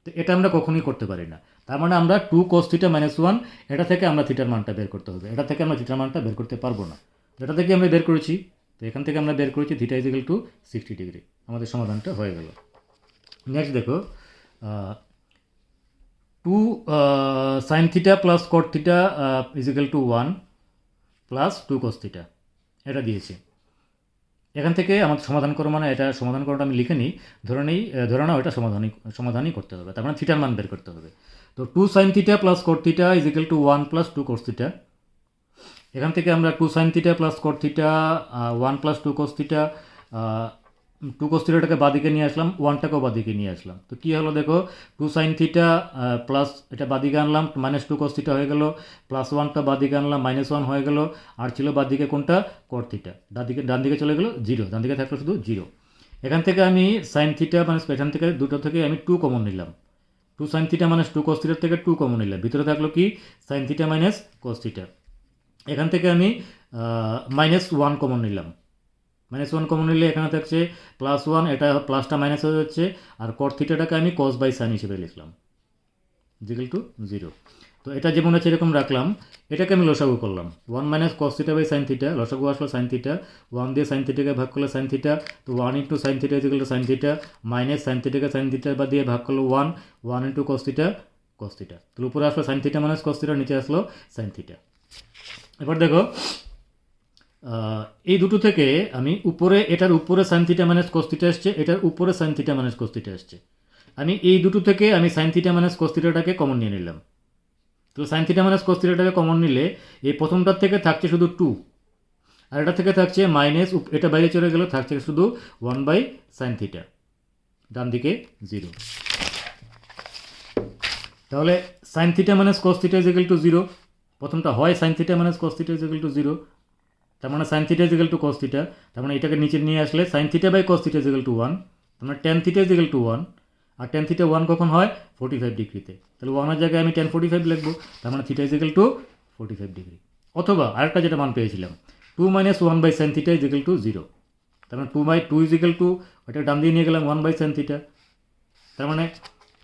তো এটা আমরা কখনোই করতে পারি না, তার মানে আমরা 2 cos থিটা -1 এটা থেকে আমরা থিটার মানটা বের করতে হবে, এটা থেকে আমরা থিটার মানটা বের করতে পারবো না, এটা থেকে আমরা বের করেছি, তো এখান থেকে আমরা বের করেছি থিটা ইজিক্যাল টু 60 ডিগ্রি, আমাদের সমাধানটা হয়ে গেল। নেক্সট দেখো 2 sin theta plus cot theta is equal to 1 plus 2 cos theta, এটা দিয়েছে। এখান থেকে আমাদের সমাধান করো, মানে এটা সমাধান করাটা আমি লিখে নিই, ধরে নাও এটা সমাধানই করতে হবে, তার মানে থিটার মান বের করতে হবে। তো 2 sin theta plus cot theta is equal to 1 plus 2 cos theta, এখান থেকে আমরা 2 sin theta plus cot theta 1 plus 2 cos theta, 2 cos থিটাটাকে বাদিকে নিয়ে আসলাম, 1টাকেও বাদিকে নিয়ে আসলাম, তো কী হলো দেখো 2 sin থিটা প্লাস এটা বাদিকে আনলাম -2 cos থিটা হয়ে গেল, প্লাস 1টা বাদিকে আনলাম -1 হয়ে গেল, আর ছিল বাদিকে কোনটা cot থিটা, ডান দিকে চলে গেল 0, ডান দিকে থাকলো শুধু 0। এখান থেকে আমি sin থিটা মানে এখান থেকে দুটো থেকে আমি 2 কমন নিলাম, 2 sin থিটা মানে 2 cos থিটার থেকে 2 কমন নিলাম, ভিতরে থাকলো কি sin theta minus cos theta. এখান থেকে আমি -1 কমন নিলাম, -1 কমন নিলে এখানে থাকছে +1, এটা প্লাসটা মাইনাস হয়ে যাচ্ছে, আর cot থিটাটাকে আমি cos বাই সাইন হিসেবে লিখলাম ইকুয়াল টু 0। তো এটা যেমন আছে এরকম রাখলাম, এটাকে আমি লসাগু করলাম 1 minus cos theta by sine theta, লসাগু আসলো সাইন থিটা, 1 দিয়ে সাইন থিটাকে ভাগ করলে সাইন থিটা, তো 1 into sine theta equal to sine theta, minus sine থিটাকে সাইন থিটা বা দিয়ে ভাগ করলো 1 into cos theta cos theta, তো উপরে আসলো sine theta minus cos theta, নিচে আসলো সাইন থিটা। এবার দেখো এই দুটো থেকে আমি উপরে, এটার উপরে sine theta minus cos theta আসছে, এটার উপরে sine theta minus cos theta আসছে, আমি এই দুটো থেকে আমি সাইন থিটা মাইনাস cos থিটাটাকে কমন নিয়ে নিলাম। তো সাইন থিটা মাইনাস cos থিটাটাকে কমন নিলে এই প্রথমটার থেকে থাকছে শুধু 2, আর এটা থেকে থাকছে মাইনাস, এটা বাইরে চলে গেল, থাকছে শুধু 1 বাই সাইন থিটা, ডান দিকে 0। তাহলে sine theta minus cos theta is equal to 0, প্রথমটা হয় sine theta minus cos theta is equal to 0, তার মানে sine theta is equal to cos theta, তার মানে এটাকে নিচে নিয়ে আসলে sine theta by cos theta is equal to 1, তার মানে tan theta is equal to 1, আর tan থিটা 1 কখন হয় 45 ডিগ্রিতে, তাহলে 1 এর জায়গায় আমি tan 45 লিখবো, তার মানে theta is equal to 45 degree. অথবা আরেকটা যেটা মান পেয়েছিলাম 2 minus 1 by sine theta is equal to 0, তার মানে 2/2 ইজ ইকুয়াল টু, ওটা ডান দিয়ে নিয়ে গেলাম 1 বাই সাইন থিটা, তার মানে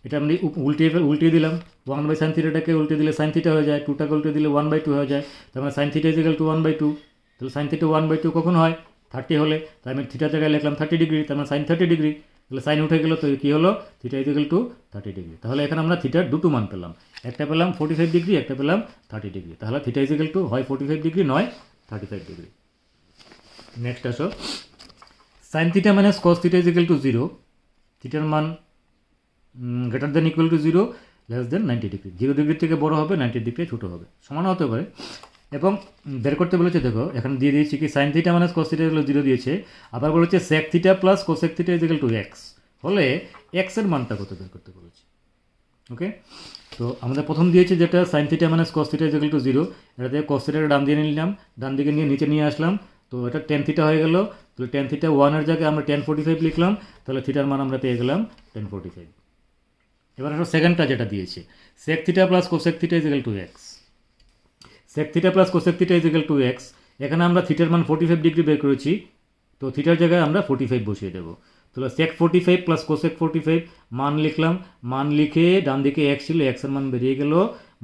এটা আমি উল্টিয়ে দিলাম, 1 বাই সাইন থিটাটাকে উল্টে দিলে সাইন থিটা হয়ে যায়, 2টাকে উল্টে দিলে 1/2 হয়ে যায়, তার মানে sine theta is equal to 1/2, তাহলে সাইন থিটা 1/2 কখন হয় 30 হলে, তাই আমি থিটার জায়গায় লিখলাম 30 ডিগ্রি, তার মানে সাইন 30 ডিগ্রি, তাহলে সাইন উঠে গেল, তো কী হলো theta is equal two 30 degree. তাহলে এখানে আমরা থিটার দুটো মান পেলাম, একটা পেলাম 45 ডিগ্রি, একটা পেলাম 30 ডিগ্রি, তাহলে থিটা ইজ ইকুয়াল টু হয় 45 ডিগ্রি নয় 35 ডিগ্রি। নেক্সট আসো, sine theta minus cos theta is equal to 0, থিটার মান greater than equal to 0, less then 90 degree, 0 degree থেকে বড় হবে, 90 ডিগ্রি ছোটো হবে, সমান হতে পারে। এবং বের করতে বলেছে, দেখো এখানে দিয়ে দিয়েছি কি sine theta minus cos theta equal 0 দিয়েছে, আবার বলেছে sec theta plus cosec theta is equal two x, হলে এক্স এর মানটা কত বের করতে বলেছে। ওকে, তো আমাদের প্রথম দিয়েছে যেটা sign theta minus cos theta is equal to 0, এটা থেকে cos থিটাটা ডান দিয়ে নিলাম, ডান দিকে নিয়ে নিচে নিয়ে আসলাম, তো এটা tan থিটা হয়ে গেল, তাহলে tan থিটা 1 এর জায়গায় আমরা tan 45 লিখলাম, তাহলে থিটার মান আমরা পেয়ে গেলাম tan 45। এবার একটা সেকেন্ডটা যেটা দিয়েছে sec theta plus cosec theta is equal two x, sec theta plus cosec theta is equal two x, এখানে আমরা থিটার মান 45 ডিগ্রি বের করেছি, তো থিটার জায়গায় আমরা 45 বসিয়ে দেবো, তাহলে sec 45 প্লাস cosec 45 মান লিখলাম, মান লিখে ডান দিকে এক্স ছিল, এক্সের মান বেরিয়ে গেল,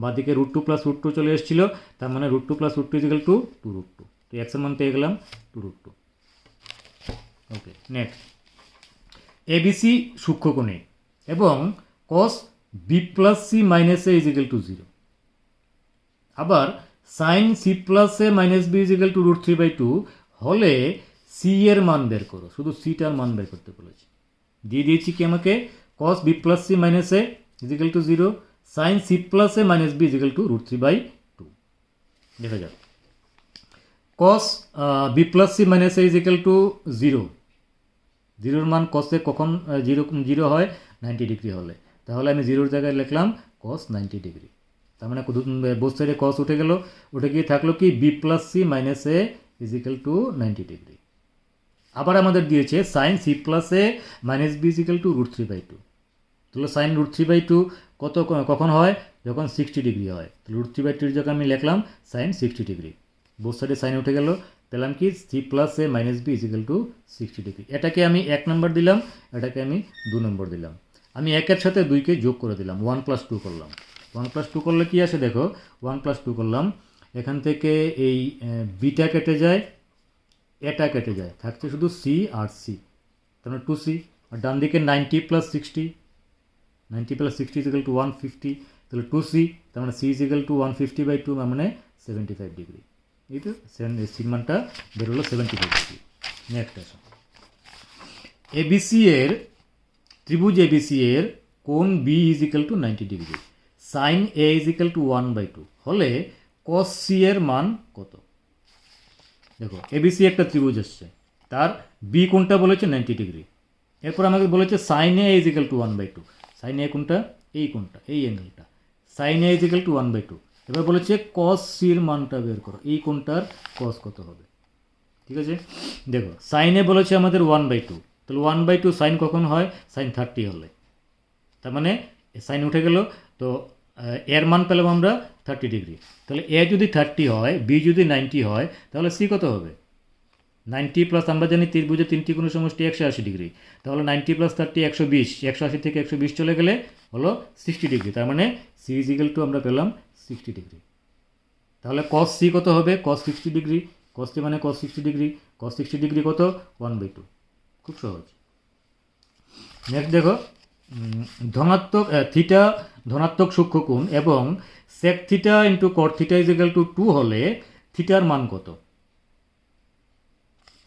বাদিকে √2 প্লাস √2 চলে এসেছিল, তার মানে √2 প্লাস √2 ইজ ইকুয়াল টু 2√2, তো এক্সের মান পেয়ে গেলাম 2√2। ওকে, নেক্সট, এবিসি সূক্ষ্মকোণে এবং cos b plus C minus A is equal to 0, আবার sine C plus A minus B is equal to √3/2 হলে সি এর মান বের করো, শুধু সিটার মান বের করতে বলেছি, দিয়ে দিয়েছি কি আমাকে cos b plus C minus A is equal to 0, sine C plus A minus B is equal to √3/2। দেখা যাক cos b plus C minus A is equal to 0, 0-র মান cos-এ কখন 0 হয় 90 ডিগ্রি হলে, তাহলে আমি 0-র জায়গায় লিখলাম cos 90 ডিগ্রি, তার মানে বোথ সাইডে cos উঠে গেল, উঠে গিয়ে থাকলো কি b plus C minus A is equal to 90 degree. আবার আমাদের দিয়েছে sine C plus A minus B is equal to √3/2, তাহলে সাইন √3/2 কখন হয় যখন 60 ডিগ্রি হয়, তাহলে √3/2-র জায়গায় আমি লিখলাম সাইন 60 ডিগ্রি, বোথ সাইডে সাইন উঠে গেল, পেলাম কি C plus A minus B is equal to 60 degree. এটাকে আমি 1 নম্বর দিলাম, এটাকে আমি 2 নম্বর দিলাম, আমি 1-এর সাথে 2-কে যোগ করে দিলাম, 1 + 2 করলাম, 1 + 2 করলে কি আসে দেখো, 1 + 2 করলাম, এখান থেকে এই বিটা কেটে যায়, এটা কেটে যায়, থাকছে শুধু সি আর সি, তাহলে 2c, আর ডান দিকে 90 + 60, 90 + 60 ইজ ইকুয়াল টু 150, তাহলে 2c, তার মানে সি ইজ ইকুয়াল টু 150/2, মানে 75 ডিগ্রি, এই তো সির মানটা বের হলো 75 ডিগ্রি। নেক্সট আসো, এবিসি এর ত্রিভুজ এবিসি এর কোণ B is equal to 90 degree, sine A is equal to 1/2 হলে cos সি এর মান কত। দেখো এবিসি একটা ত্রিভুজ আসছে, তার বি কোণটা বলেছে 90 ডিগ্রি, এরপর আমাকে বলেছে sine A is equal to 1/2, sine A কোণটা এই কোণটা, এই অ্যাঙ্গেলটা, sine A is equal to 1/2, এবার বলেছে cos সির মানটা বের করো, এই কোণটার cos কত হবে। ঠিক আছে, দেখো সাইন এ বলেছে আমাদের 1/2, তাহলে 1/2 সাইন কখন হয় সাইন 30 হলে, তার মানে সাইন উঠে গেল, তো এর মান পেলাম আমরা 30 ডিগ্রি, তাহলে এ যদি 30 হয়, বি যদি 90 হয়, তাহলে সি কত হবে, 90 প্লাস আমরা জানি ত্রিভুজের তিনটি কোণ সমষ্টি 180 ডিগ্রি, তাহলে 90 প্লাস 30 120, 180 থেকে 120 চলে গেলে হলো 60 ডিগ্রি, তার মানে সি ইজ ইকুয়াল টু আমরা পেলাম 60 ডিগ্রি। তাহলে কস সি কত হবে? কস 60 ডিগ্রি, কস সি মানে কস 60 ডিগ্রি, কস 60 ডিগ্রি কত? 1/2। খুব সহজ। নেক্সট দেখো, ধনাত্মক থিটা ধনাত্মক সূক্ষ্মকোণ এবং sec theta into cot theta is equal to 2 হলে থিটার মান কত?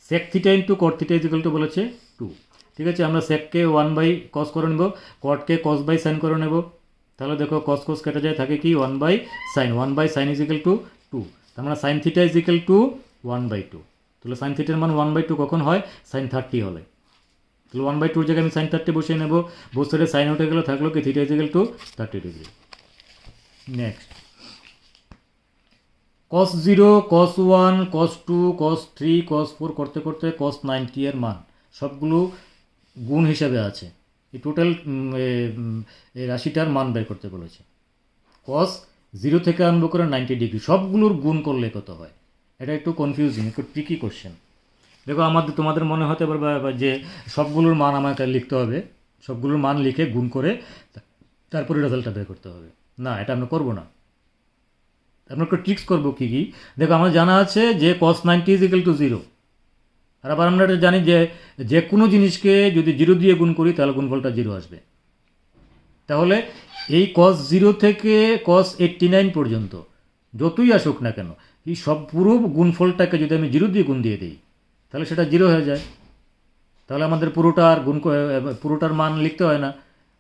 Sec theta into cot theta is equal to বলেছে 2। ঠিক আছে, আমরা সেককে 1/cos করে নেব, কটকে cos/sin করে নেব। তাহলে দেখো cos cos কেটে যায়, থাকে কি 1/sin, 1/sin is equal to 2। তার মানে sine theta is equal to 1/2। তাহলে সাইন থিটার মান 1/2 কখন হয়? sin 30 হলে। তাহলে 1/2 জায়গায় আমি sin 30 বসিয়ে নেব, বোথ সাইডে সাইন উঠে গেল, থাকলো কি theta is equal two 30 degree. Next, cos 0, cos 1, cos 2, cos 3, cos 4 করতে করতে cos 90 এর মান সবগুলো গুণ হিসাবে আছে। এই টোটাল এই রাশিটার মান বের করতে বলেছে। cos 0 থেকে আরম্ভ করে 90 ডিগ্রি সবগুলোর গুণ করলে কত হয়? এটা একটু কনফিউজিং, একটু ট্রিকি কোশ্চেন। দেখো, তোমাদের মনে হতে পারবে যে সবগুলোর মান আমাকে লিখতে হবে, সবগুলোর মান লিখে গুণ করে তারপরে রেজাল্টটা বের করতে হবে। না, এটা আমরা করবো না। আমরা একটু ট্রিক্স করবো কী কী। দেখো, আমার জানা আছে যে cos 90 ইজ ইকুয়াল টু 0। আর আবার আমরা এটা জানি যে যে কোনো জিনিসকে যদি 0 দিয়ে গুণ করি তাহলে গুণফলটা 0 আসবে। তাহলে এই cos 0 থেকে cos 89 পর্যন্ত যতই আসুক না কেন, এই সব পুরো গুণফলটাকে যদি আমি 0 দিয়ে গুণ দিয়ে দিই তাহলে সেটা 0 হয়ে যায়। তাহলে আমাদের পুরোটার মান লিখতে হয় না।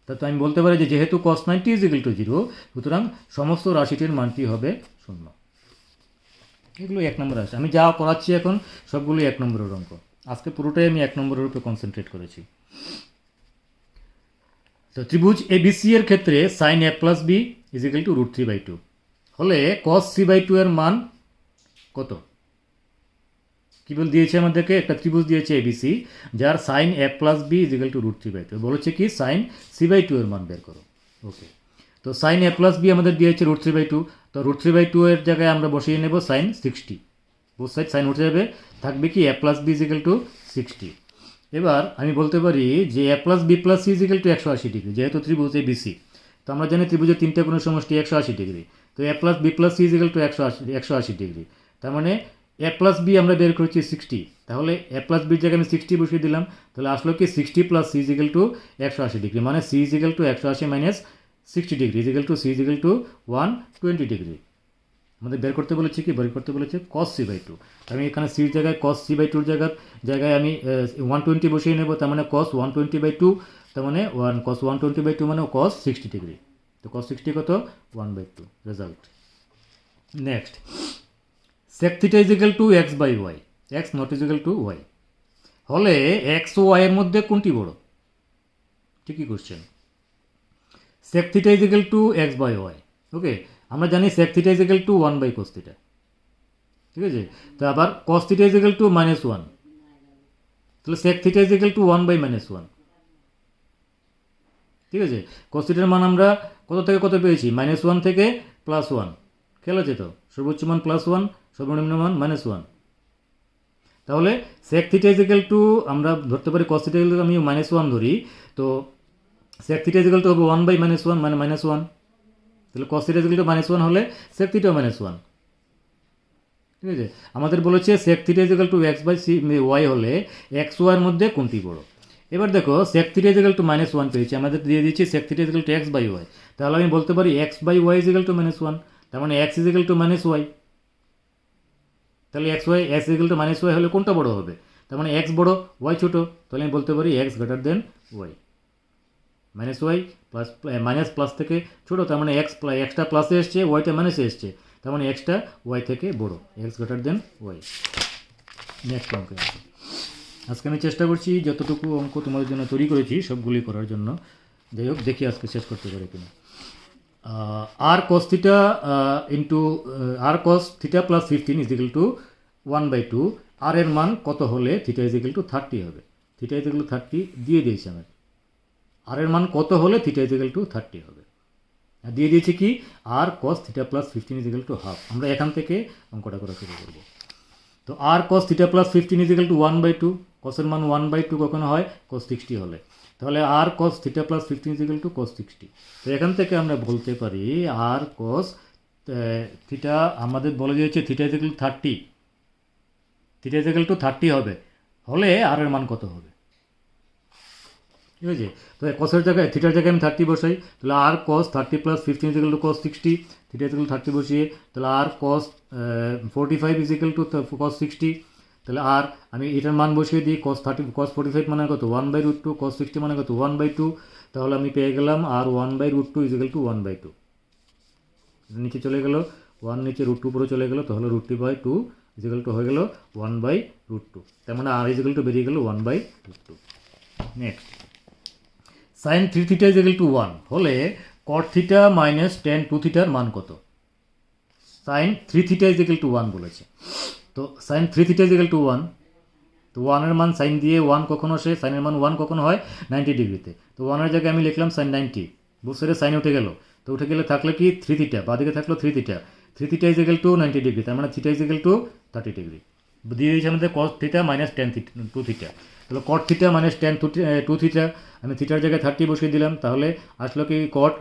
তো আমি বলতে পারি যে যেহেতু cos 90 ইজ ইকুয়াল টু 0, সুতরাং সমস্ত রাশিটির মানটি হবে 0। এগুলো 1 নম্বর আসে। আমি যা করাচ্ছি এখন সবগুলোই 1 নম্বরের অঙ্ক। আজকে পুরোটাই আমি 1 নম্বরের উপরে কনসেন্ট্রেট করেছি। তো ত্রিভুজ ABC এর ক্ষেত্রে sin a plus B is equal to √3/2 হলে cos c/2 এর মান কত? কি বল দিয়েছে আমাদেরকে? একটা ত্রিভুজ দিয়েছে ABC, যার sin a plus B is equal to √3/2, বলেছে কি sin c/2 এর মান বের করো। ওকে, তো sin a প্লাস বি আমাদের দিয়েছে √3/2, তো √3/2 এর জায়গায় আমরা বসিয়ে নেব sin 60। বোথ সাইড সাইন উঠে যাবে, থাকবে কি a plus B is equal to 60। এবার আমি বলতে পারি যে a plus B plus C is equal to 180 degree, যেহেতু ত্রিভুজ ABC। তো আমরা জানি ত্রিভুজের তিনটে কোণের সমষ্টি 180 ডিগ্রি, তো a plus B plus C is equal to 180 degree. তার মানে a প্লাস বি আমরা বের করছি 60, তাহলে a প্লাস বির জায়গায় আমি 60 বসিয়ে দিলাম, তাহলে আসলো কি 60 plus C is equal to 180 degree, মানে C is equal to 180 minus 60 degree is equal to C is equal to 120 degree. আমাদের বের করতে বলেছে কি? বের করতে বলেছে cos c/2। আমি এখানে সির জায়গায় cos c/2 জায়গায় আমি 120 বসিয়ে নেব, তার মানে cos 120/2, তার মানে cos 120/2 মানে cos 60 ডিগ্রি। তো cos 60 কত? 1/2 result. Next, sec theta is equal two x/y, x not is equal two y হলে x ও y এর মধ্যে কোনটি বড়? ঠিকই question. sec theta is equal two x/y। ওকে, আমরা জানি sec theta is equal two 1/cos theta. ঠিক আছে, তো আবার cos theta is equal to -1, তাহলে sec theta is equal two 1/-1। ঠিক আছে, cos থিটার মান আমরা কত থেকে কত পেয়েছি? -1 থেকে +1। খেয়াল আছে তো? সর্বোচ্চ মান +1, সর্বনিম্ন মান -1। তাহলে sec theta is equal two আমরা ধরতে পারি cos থিটা আমি -1 ধরি, তো sec theta is equal two হবে 1/-1 মানে -1। তাহলে cos theta is equal to -1 হলে sec থিটাও -1। ঠিক আছে, আমাদের বলেছে sec theta is equal two x/y হলে x y এর মধ্যে কোনটি বড়? এবার দেখো, sec theta is equal to -1 পেয়েছি, আমাদের দিয়ে দিয়েছি sec theta is equal two x/y, তাহলে আমি বলতে পারি x/y ইজ ইকুয়াল টু -1, তার মানে x is equal two -y। তাহলে x is equal two -y হলে কোনটা বড় হবে? তার মানে x বড়, y ছোট, তাহলে আমি বলতে পারি x greater than y। -y plus minus plus থেকে ছোটো, তার মানে এক্সটা প্লাসে এসছে, ওয়াইটা মাইনাসে এসছে, তার মানে এক্সটা ওয়াই থেকে বড়, X greater than Y. Next অঙ্ক। আজকে আমি চেষ্টা করছি যতটুকু অঙ্ক তোমাদের জন্য তৈরি করেছি সবগুলি করার জন্য। যাই হোক, দেখি আজকে শেষ করতে পারি কিনা। আর cos থিটা ইন্টু আর cos theta plus 15 is equal to 1/2। আর এর মান কত হলে থিটা ইজ ইকুয়াল টু 30 হবে? থিটা ইজ ইকুয়াল টু 30 দিয়ে দিয়েছি আমার। আর এর মান কত হলে থিটা ইজ ইকুয়াল টু 30 হবে? দিয়ে দিয়েছি কি? আর cos theta plus 15 is equal to half. আমরা এখান থেকে অঙ্কটা করা শুরু করব। তো আর cos theta plus 15 is equal to 1/2, কসের মান 1/2 কখনো হয় কস 60 হলে, তাহলে আর cos theta plus 15 is equal to cos 60। তো এখান থেকে আমরা বলতে পারি আর কস থিটা আমাদের বলে দিয়েছে theta is equal to 30, theta is equal to 30 হবে, হলে আর এর মান কত হবে, ঠিক আছে। তো কসের জায়গায় থিটার জায়গায় আমি 30 বসাই, তাহলে আর cos 30 plus 15 is equal to cos 60, theta equal 30 বসিয়ে তাহলে আর কস 45 ইজিক্যাল টু কস 60, তাহলে আর আমি এটার মান বসিয়ে দিই কস 45 মানে কত 1/√2, কস 60 মানে কত 1/2, তাহলে আমি পেয়ে গেলাম আর 1/√2 ইজিক্যাল টু 1/2, নিচে চলে গেল 1 নিচে √2 উপরে চলে গেল, তাহলে √2/2 ইজিক্যাল টু হয়ে গেল 1/√2, তার মানে আর ইজিক্যাল টু বেরিয়ে গেল 1/√2। Next, sine 3 theta is equal to 1 হলে কট থিটা মাইনাস টেন 2 থিটার মান কত। সাইন 3 থিটা ইজিক্যাল টু 1 বলেছে, তো সাইন 3 থিটা ইজিক্যাল টু 1, তো 1 এর মান সাইন দিয়ে 1 কখন আসে, সাইনের মান 1 কখন হয় 90 ডিগ্রিতে, তো 1 এর জায়গায় আমি লিখলাম সাইন 90, বুঝতে সাইন উঠে গেল, তো উঠে গেলে থাকলে কি 3 থিটা, বাদিকে থাকলো 3 theta, 3 theta is equal to 90 degree, তার মানে থিটা ইজিক্যাল টু 30 ডিগ্রি, দিয়ে দিয়েছে আমাদের cos theta minus tan 2 theta, তাহলে cot theta minus tan 2 theta, আমি থিটার জায়গায় 30 বসিয়ে দিলাম, তাহলে আসলো কি কট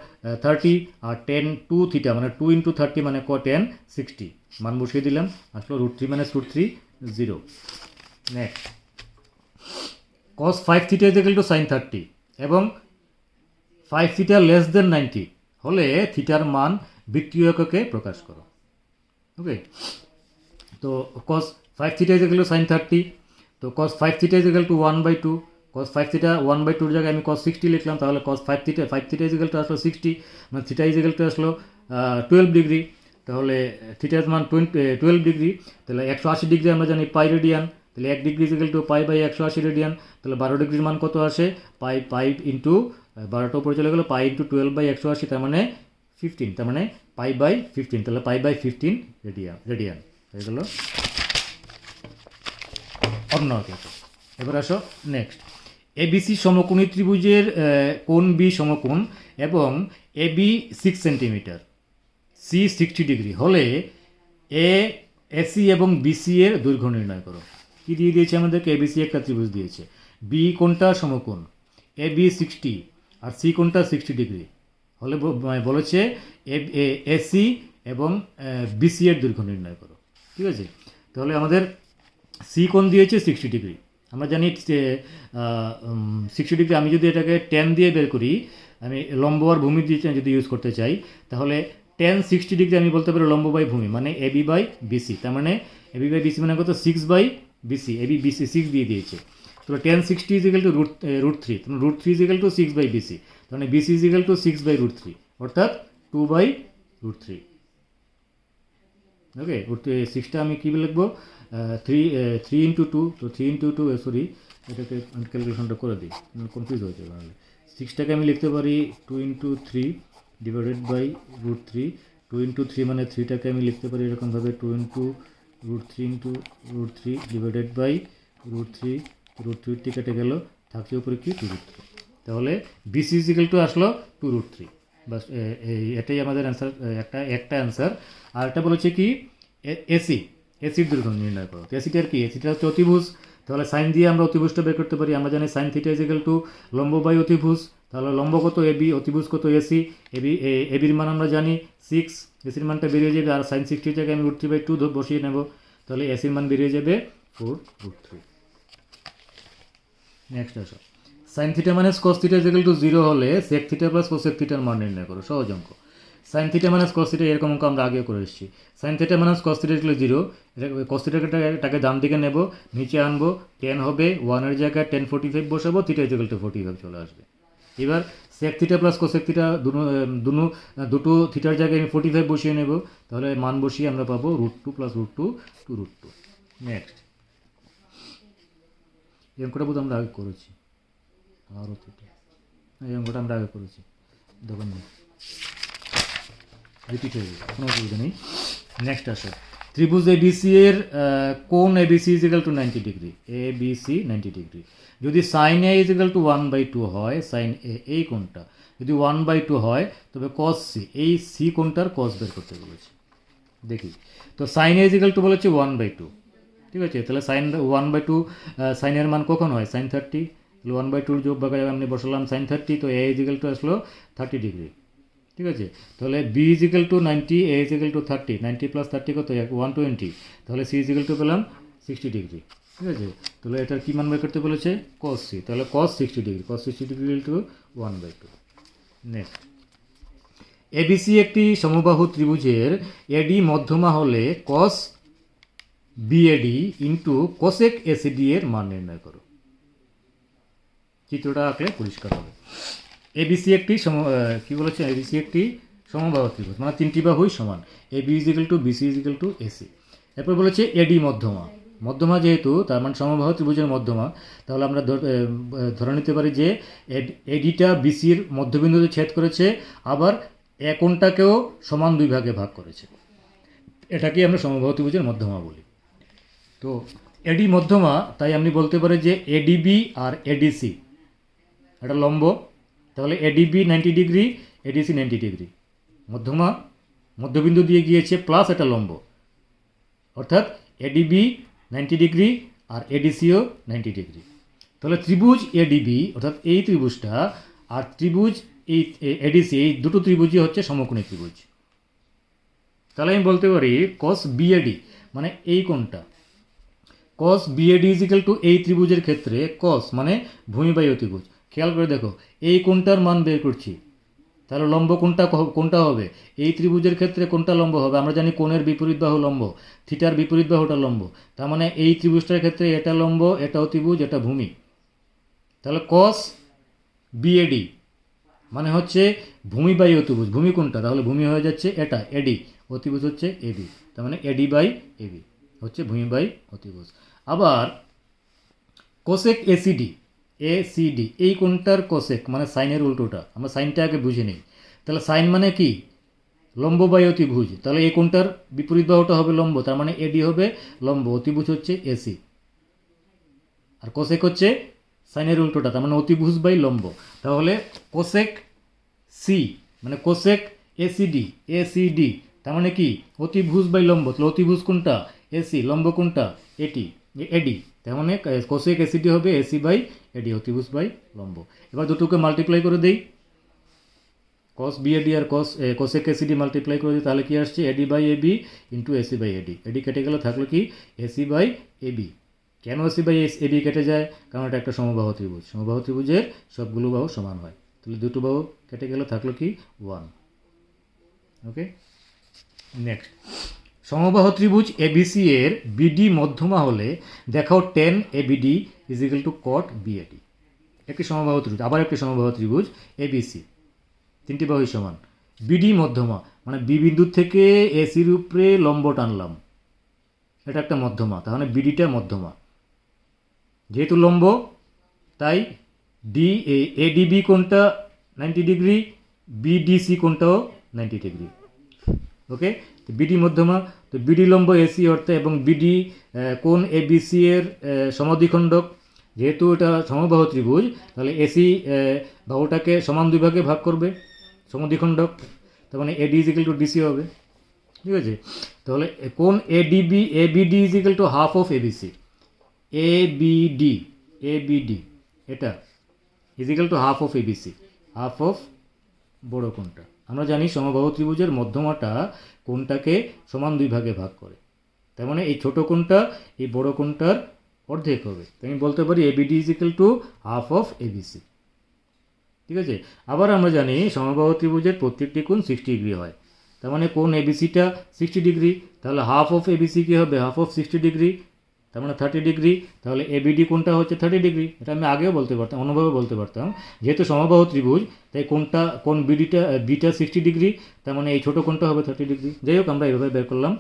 30 আর টেন 2 থিটা মানে 2 × 30 মানে টেন 60, মান বসিয়ে দিলাম, আসলো √3 minus √3 0। Next, cos 5 theta is equal to sine 30 এবং 5 থিটা লেস দেন 90 হলে থিটার মান বৃত্তীয় এককে প্রকাশ করো। ওকে, তো cos 5 theta is equal to sine 30, তো cos 5 theta is equal to 1/2, cos 5 theta 1/2 জায়গায় আমি cos 60 লিখলাম, তাহলে cos 5 থিটা ইজিক্যাল টু আসলো 60, মানে থিটা ইজিক্যাল টু আসলো 12 ডিগ্রি, তাহলে থিটার মান 12 ডিগ্রি, তাহলে 180 ডিগ্রি আমরা জানি পাই রেডিয়ান, তাহলে 1 degree equal to pi by 180 radian, তাহলে 12 ডিগ্রির মান কত আসে পাই ইন্টু 12টা উপরে চলে গেলো পাই ইন্টু 12/180, তার মানে 15, তার মানে পাই বাই 15, তাহলে পাই বাই 15 রেডিয়ান হয়ে গেলো অন্য। এবার আসো নেক্সট, এবিসি সমকোণী ত্রিভুজের কোণ বি সমকোণ এবং এবি 6 সেন্টিমিটার, সি 60 ডিগ্রি হলে এসি এবং বিসি এর দৈর্ঘ্য নির্ণয় করো। কি দিয়ে দিয়েছে আমাদেরকে, এবিসি একটা ত্রিভুজ দিয়েছে, বি কোণটা সমকোণ, এবি 60 আর সি কোণটা 60 ডিগ্রি হলে বলেছে এসি এবং বিসি এর দৈর্ঘ্য নির্ণয় করো। ঠিক আছে, তাহলে আমাদের সি কোণ দিয়েছে 60 ডিগ্রি, আমরা জানি 60 ডিগ্রি, আমি যদি এটাকে টেন দিয়ে বের করি, আমি লম্ব আর ভূমি দিয়ে যদি ইউজ করতে চাই, তাহলে টেন 60 ডিগ্রি আমি বলতে পারি লম্ব বাই ভূমি মানে এবি বাই বিসি, তার মানে এবি বাই বিসি মানে কত 6/BC, এবি বিসি 6 দিয়ে দিয়েছে, তো tan 60 equal to √3, √3 equal to 6/BC, তাহলে বিসি ইজিক্যাল টু 6/√3 অর্থাৎ 2/√3। ওকে, 6টা আমি কী লিখবো 3 × 2, তো 3 × 2 সরি এটাকে ক্যালকুলেশনটা করে দিই, কনফিউজ হয়েছে, তাহলে 6টাকে আমি লিখতে পারি 2 × 3 ডিভাইডেড বাই √3, 2 × 3 মানে 3টাকে আমি লিখতে পারি এরকমভাবে 2 × √3 ডিভাইডেড বাই √3, √3টি কেটে গেল, থাকছে উপরে কি 2√3, তাহলে বিসি ইজিক্যাল টু আসলো 2√3, বাস এটাই আমাদের অ্যান্সার, একটা অ্যান্সার। আর একটা বলেছে কি এসির দৈর্ঘ্য নির্ণয় করো, তো এসিটার কি, এসিটা হচ্ছে অতিভুজ, তাহলে সাইন দিয়ে আমরা অতিভুজটা বের করতে পারি, আমরা জানি সাইন থিটা ইজিক্যাল টু লম্ব বাই অতিভুজ, তাহলে লম্ব কত এবি, অতিভুজ কত এসি, এবির মান আমরা জানি 6, এসির মানটা বেরিয়ে যাবে, আর সাইন 60 জায়গায় আমি √3/2 বসিয়ে নেব, তাহলে এসির মান বেরিয়ে যাবে 4√3। নেক্সট আসো, sine theta minus cos theta is equal to 0 হলে সেক থিটা প্লাস কোসেক থিটার মান নির্ণয় করো। সহজ অঙ্ক, sine theta minus cos theta এরকম অঙ্ক আমরা আগেও করে এসেছি, sine theta minus cos theta equal 0, cos থিটাটাকে ডান দিকে নেব, নিচে আনবো, টেন হবে, 1 এর জায়গায় 1045 বসাবো, থিটা ইজিক্যাল টু 45 চলে আসবে। এবার sec theta plus cosec theta দুটো থিটার জায়গায় আমি 45 বসিয়ে নেব, তাহলে মান বসিয়ে আমরা পাবো √2 + √2 2√2। নেক্সট, এই অঙ্কটা বোধ আমরা আগে করেছি, আরও থিটা, এই অঙ্কটা আমরা আগে করেছি, দেখুন রিপিট হয়ে যাবে, কোনো অসুবিধা নেই। নেক্সট আসে, ত্রিভুজ এবিসি এর কোণ ABC equal to 90 degree, ABC 90 degree, যদি সাইন এ ইজিক্যাল টু 1/2 হয়, সাইন এ এই কোণটা যদি 1/2 হয়, তবে কস সি, এই সি কোণটার কস বের করতে বলেছে। দেখি, তো সাইন এ ইজিক্যাল টু বলেছে 1/2, ঠিক আছে। তাহলে সাইন 1/2 সাইনের মান কখন হয়? সাইন 30। তাহলে 1/2 যোগ ভাগের আমি বসালাম সাইন 30, তো এ ইজিক্যাল টু আসলো 30 ডিগ্রি। ঠিক আছে। তাহলে B equal to 90, A equal to 30, 90 + 30 কত? 120। তাহলে সি ইজিক্যাল টু পেলাম 60 ডিগ্রি। ঠিক আছে। তাহলে এটার কী মান বের করতে বলেছে? Cos C. তাহলে cos 60 degree, cos 60 degree equal to 1/2। Next, ABC একটি সমবাহু ত্রিভুজের এডি মধ্যমা হলে cos BAD into cosec ACD এর মান নির্ণয় করো। চিত্রটা আঁকলে পরিষ্কার হবে। এবিসি একটি কী বলেছে? এবিসি একটি সমবাহু ত্রিভুজ, মানে তিনটি বাহুই সমান। A B equal to BC equal to AC. এরপর বলেছে এডি মধ্যমা। মধ্যমা যেহেতু, তার মানে সমবাহু ত্রিভুজের মধ্যমা, তাহলে আমরা ধরে নিতে পারি যে এডিটা বিসির মধ্যবিন্দুতে ছেদ করেছে, আবার এ কোণটাকেও সমান দুই ভাগে ভাগ করেছে। এটাকে আমরা সমবাহু ত্রিভুজের মধ্যমা বলি। তো এডি মধ্যমা, তাই আপনি বলতে পারেন যে এডিবি আর এডিসি এটা লম্ব। তাহলে এডিবি 90 ডিগ্রি, এডিসি 90 ডিগ্রি। মধ্যমা মধ্যবিন্দু দিয়ে গিয়েছে, প্লাস এটা লম্ব, অর্থাৎ এডিবি 90 ডিগ্রি আর এডিসিও 90 ডিগ্রি। তাহলে ত্রিভুজ এডিবি অর্থাৎ এই ত্রিভুজটা আর ত্রিভুজ এই এডিসি, এই দুটো ত্রিভুজই হচ্ছে সমকোণী ত্রিভুজ। তাহলে আমি বলতে পারি কস বিএডি, মানে এই কোণটা, কস বিএডি ইজিক্যাল টু এই ত্রিভুজের ক্ষেত্রে কস মানে ভূমিবাহী ত্রিভুজ। খেয়াল করে দেখো, এই কোণটার মান বের করছি, তাহলে লম্ব কোনটা হবে? এই ত্রিভুজের ক্ষেত্রে কোনটা লম্ব হবে? আমরা জানি কোণের বিপরীত বাহু লম্ব, থিটার বিপরীত বাহুটা লম্ব। তার মানে এই ত্রিভুজটার ক্ষেত্রে এটা লম্ব, এটাও ত্রিভুজ, এটা ভূমি। তাহলে কস বিএডি মানে হচ্ছে ভূমিবাহী অতিভুজ। ভূমি কোনটা? তাহলে ভূমি হয়ে যাচ্ছে এটা এডি, অতিভুজ হচ্ছে এবি। তার মানে এডি বাই এবি হচ্ছে ভূমিবাহী অতিভুজ। আবার কোসেক এসিডি, এসিডি এই কোণটার কোসেক মানে সাইনের উল্টোটা। আমরা সাইনটা আগে বুঝে নিই। তাহলে সাইন মানে কি? লম্ববাহী অতিভুজ। তাহলে এই কোণটার বিপরীত বাহুটা হবে লম্ব, তার মানে এডি হবে লম্ব, অতিভুজ হচ্ছে এসি। আর কোসেক হচ্ছে সাইনের উল্টোটা, তার মানে অতিভুজ বাই লম্ব। তাহলে কোসেক সি মানে কোসেক এসিডি, এসিডি তার মানে কি? অতিভুজ বাই লম্ব। তাহলে অতিভুজ কোনটা? এসি, লম্ব কোনটা? এডি। তার মানে কোসেক এসিডি হবে এসি বাই এডি, অতিভুজ বাই লম্ব। এবার দুটোকে মাল্টিপ্লাই করে দেই, কস বিএডি আর কোসেক এসিডি মাল্টিপ্লাই করে দিই, তাহলে কি আসছে? AD by AB into AC by AD. AD কেটে গেলে থাকলো কি? AC by AB. কেন এসি বাই এবি কেটে যায়? কারণ এটা একটা সমবাহু ত্রিভুজ। সমবাহু ত্রিভুজের সবগুলো বাহু সমান হয়। তাহলে দুটো বাহু কেটে গেলে থাকলো কি? 1। ওকে, নেক্সট, সমবাহু ত্রিভুজ এবিসি এর বিডি মধ্যমা হলে দেখাও ten ABD equal two cot BAD. একটি সমবাহু ত্রিভুজ, আবার একটি সমবাহু ত্রিভুজ এবিসি, তিনটি বাহুই সমান। বিডি মধ্যমা মানে বি বিন্দু থেকে এসির উপরে লম্ব টানলাম, এটা একটা মধ্যমা, তাহলে বিডিটা মধ্যমা। যেহেতু লম্ব তাই এডিবি কোণটা 90 ডিগ্রি, বিডিসি কোণটাও 90 ডিগ্রি। ওকে, বিডি মধ্যমা। তো বিডি লম্ব এসি অর্থে এবং বিডি কোণ এবিসি এর সমদ্বিখণ্ডক। যেহেতু এটা সমবাহু ত্রিভুজ, তাহলে এসি বাহুটাকে সমান দুই ভাগে ভাগ করবে, সমদ্বিখণ্ডক। তার মানে এডি ইজিক্যাল টু ডিসি হবে। ঠিক আছে। তাহলে কোণ ADB ABD equal to half of ABC. ABD এটা equal to half of ABC, half of বড় কোণটা। আমরা জানি সমবাহু ত্রিভুজের মধ্যমাটা কোণটাকে সমান দুই ভাগে ভাগ করে, তার মানে এই ছোট কোণটা এই বড় কোণটার অর্ধেক হবে। আমি বলতে পারি ABD equal to half of ABC. ঠিক আছে। আবার আমরা জানি সমবাহু ত্রিভুজের প্রত্যেকটি কোণ 60 ডিগ্রি হয়, তার মানে কোণ এবিসিটা 60 ডিগ্রি। তাহলে হাফ অফ এবিসি কী হবে? হাফ অফ 60 ডিগ্রি, তার মানে 30 ডিগ্রি। তাহলে এবিডি কোণটা হচ্ছে 30 ডিগ্রি। এটা আমি আগেও বলতে পারতাম, অন্যভাবে বলতে পারতাম। যেহেতু সমবাহু ত্রিভুজ তাই কোণ বিটা 60 ডিগ্রি, তার মানে এই ছোটো কোণটা হবে 30 ডিগ্রি। যাই হোক, আমরা এইভাবে বের করলাম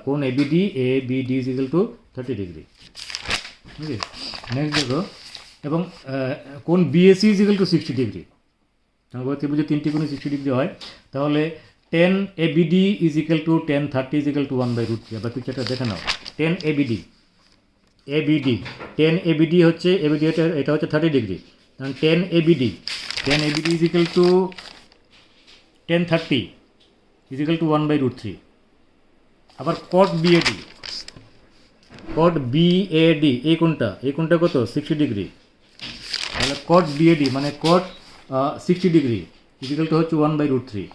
কোণ ABD is equal two 30 degree. ঠিক আছে। নেক্সট দেখো, এবং কোণ BAC is equal to 60 degree. সমবাহু ত্রিভুজে তিনটি কোণই 60 ডিগ্রি হয়। তাহলে 10 ABD is equal two 10 30 is equal two 1/√3। আবার পিকচারটা দেখে নাও। 10 এবিডি 10 এবিডি হচ্ছে এবিডি, এটা হচ্ছে 30 ডিগ্রি। কারণ 10 ABD is equal two 10 30 is equal two 1/√3। আবার কট বিএডি কট বিএডি এই কোণটা কত 60 ডিগ্রি, তাহলে কট বিএডি মানে কট 60 ডিগ্রি ইকুয়াল টু হচ্ছে 1/√3।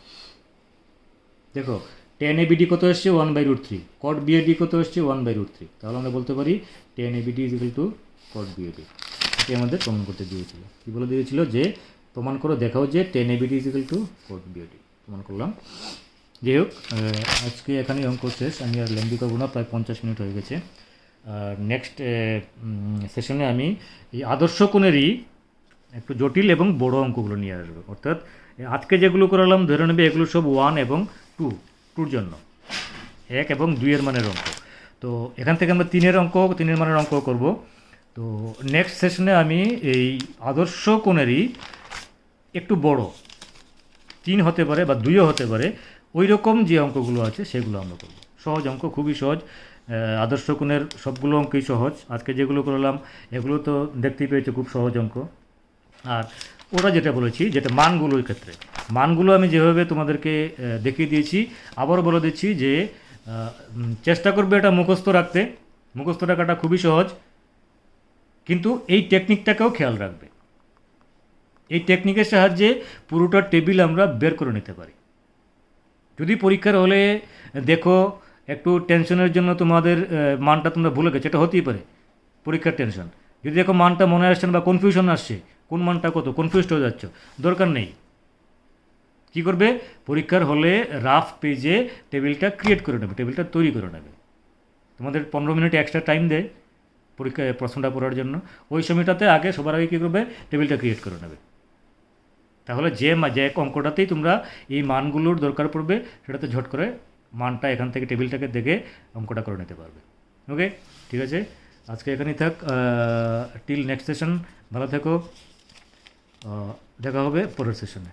দেখো টেন এবিডি কত এসছে 1/√3, কট বিএডি কত এসছে 1/√3, তাহলে আমরা বলতে পারি tan ABD equal to cot BAD. এটি আমাদের প্রমাণ করতে দিয়েছিল। কী বলে দিয়েছিল যে প্রমাণ করো, দেখাও যে tan ABD equal to cot BAD. প্রমাণ করলাম। যাই হোক, আজকে এখানেই অঙ্ক শেষ, আমি আর লেন্দি করবো না, প্রায় 50 মিনিট হয়ে গেছে। নেক্সট সেশনে আমি এই আদর্শ কোণেরই একটু জটিল এবং বড় অঙ্কগুলো নিয়ে আসবো। অর্থাৎ আজকে যেগুলো করালাম ধরে নেবে এগুলো সব 1 এবং 2 জন্য, 1 এবং 2 মানের অঙ্ক। তো এখান থেকে আমরা 3 মানের অঙ্ক করব। তো নেক্সট সেশনে আমি এই আদর্শ কোণেরই একটু বড় 3 হতে পারে বা 2ও হতে পারে, ওই রকম যে অঙ্কগুলো আছে সেগুলো আমরা করব। সহজ অঙ্ক, খুবই সহজ। আদর্শ কোণের সবগুলো অঙ্কই সহজ। আজকে যেগুলো করলাম এগুলো তো দেখতেই পেয়েছো খুব সহজ অঙ্ক। আর ওরা যেটা বলেছি, যেটা মানগুলোর ক্ষেত্রে, মানগুলো আমি যেভাবে তোমাদেরকে দেখিয়ে দিয়েছি, আবারও বলে দিচ্ছি যে চেষ্টা করবে এটা মুখস্থ রাখতে। মুখস্থ রাখাটা খুবই সহজ, কিন্তু এই টেকনিকটাকেও খেয়াল রাখবে। এই টেকনিকের সাহায্যে পুরোটা টেবিল আমরা বের করে নিতে পারি। যদি পরীক্ষার হলে দেখো একটু টেনশনের জন্য তোমাদের মানটা তোমরা ভুলে গেছো, এটা হতেই পারে, পরীক্ষার টেনশন। যদি দেখো মানটা মনে আসছে না বা কনফিউশন আসছে, কোন মানটা কত, কনফিউজড হয়ে যাচ্ছ, দরকার নেই। কী করবে, পরীক্ষার হলে রাফ পেজে টেবিলটা ক্রিয়েট করে নেবে, টেবিলটা তৈরি করে নেবে। তোমাদের 15 মিনিট এক্সট্রা টাইম দেয় পরীক্ষায় প্রশ্নটা পড়ার জন্য, ওই সময়টাতে আগে সবার আগে কী করবে, টেবিলটা ক্রিয়েট করে নেবে। তাহলে যে অঙ্কটাতেই তোমরা এই মানগুলোর দরকার পড়বে, সেটাতে ঝট করে মানটা এখান থেকে টেবিলটাকে দেখে অঙ্কটা করে নিতে পারবে। ওকে, ঠিক আছে, আজকে এখানেই থাক। টিল নেক্সট সেশন, ভালো থেকো, দেখা হবে পরের সেশনে।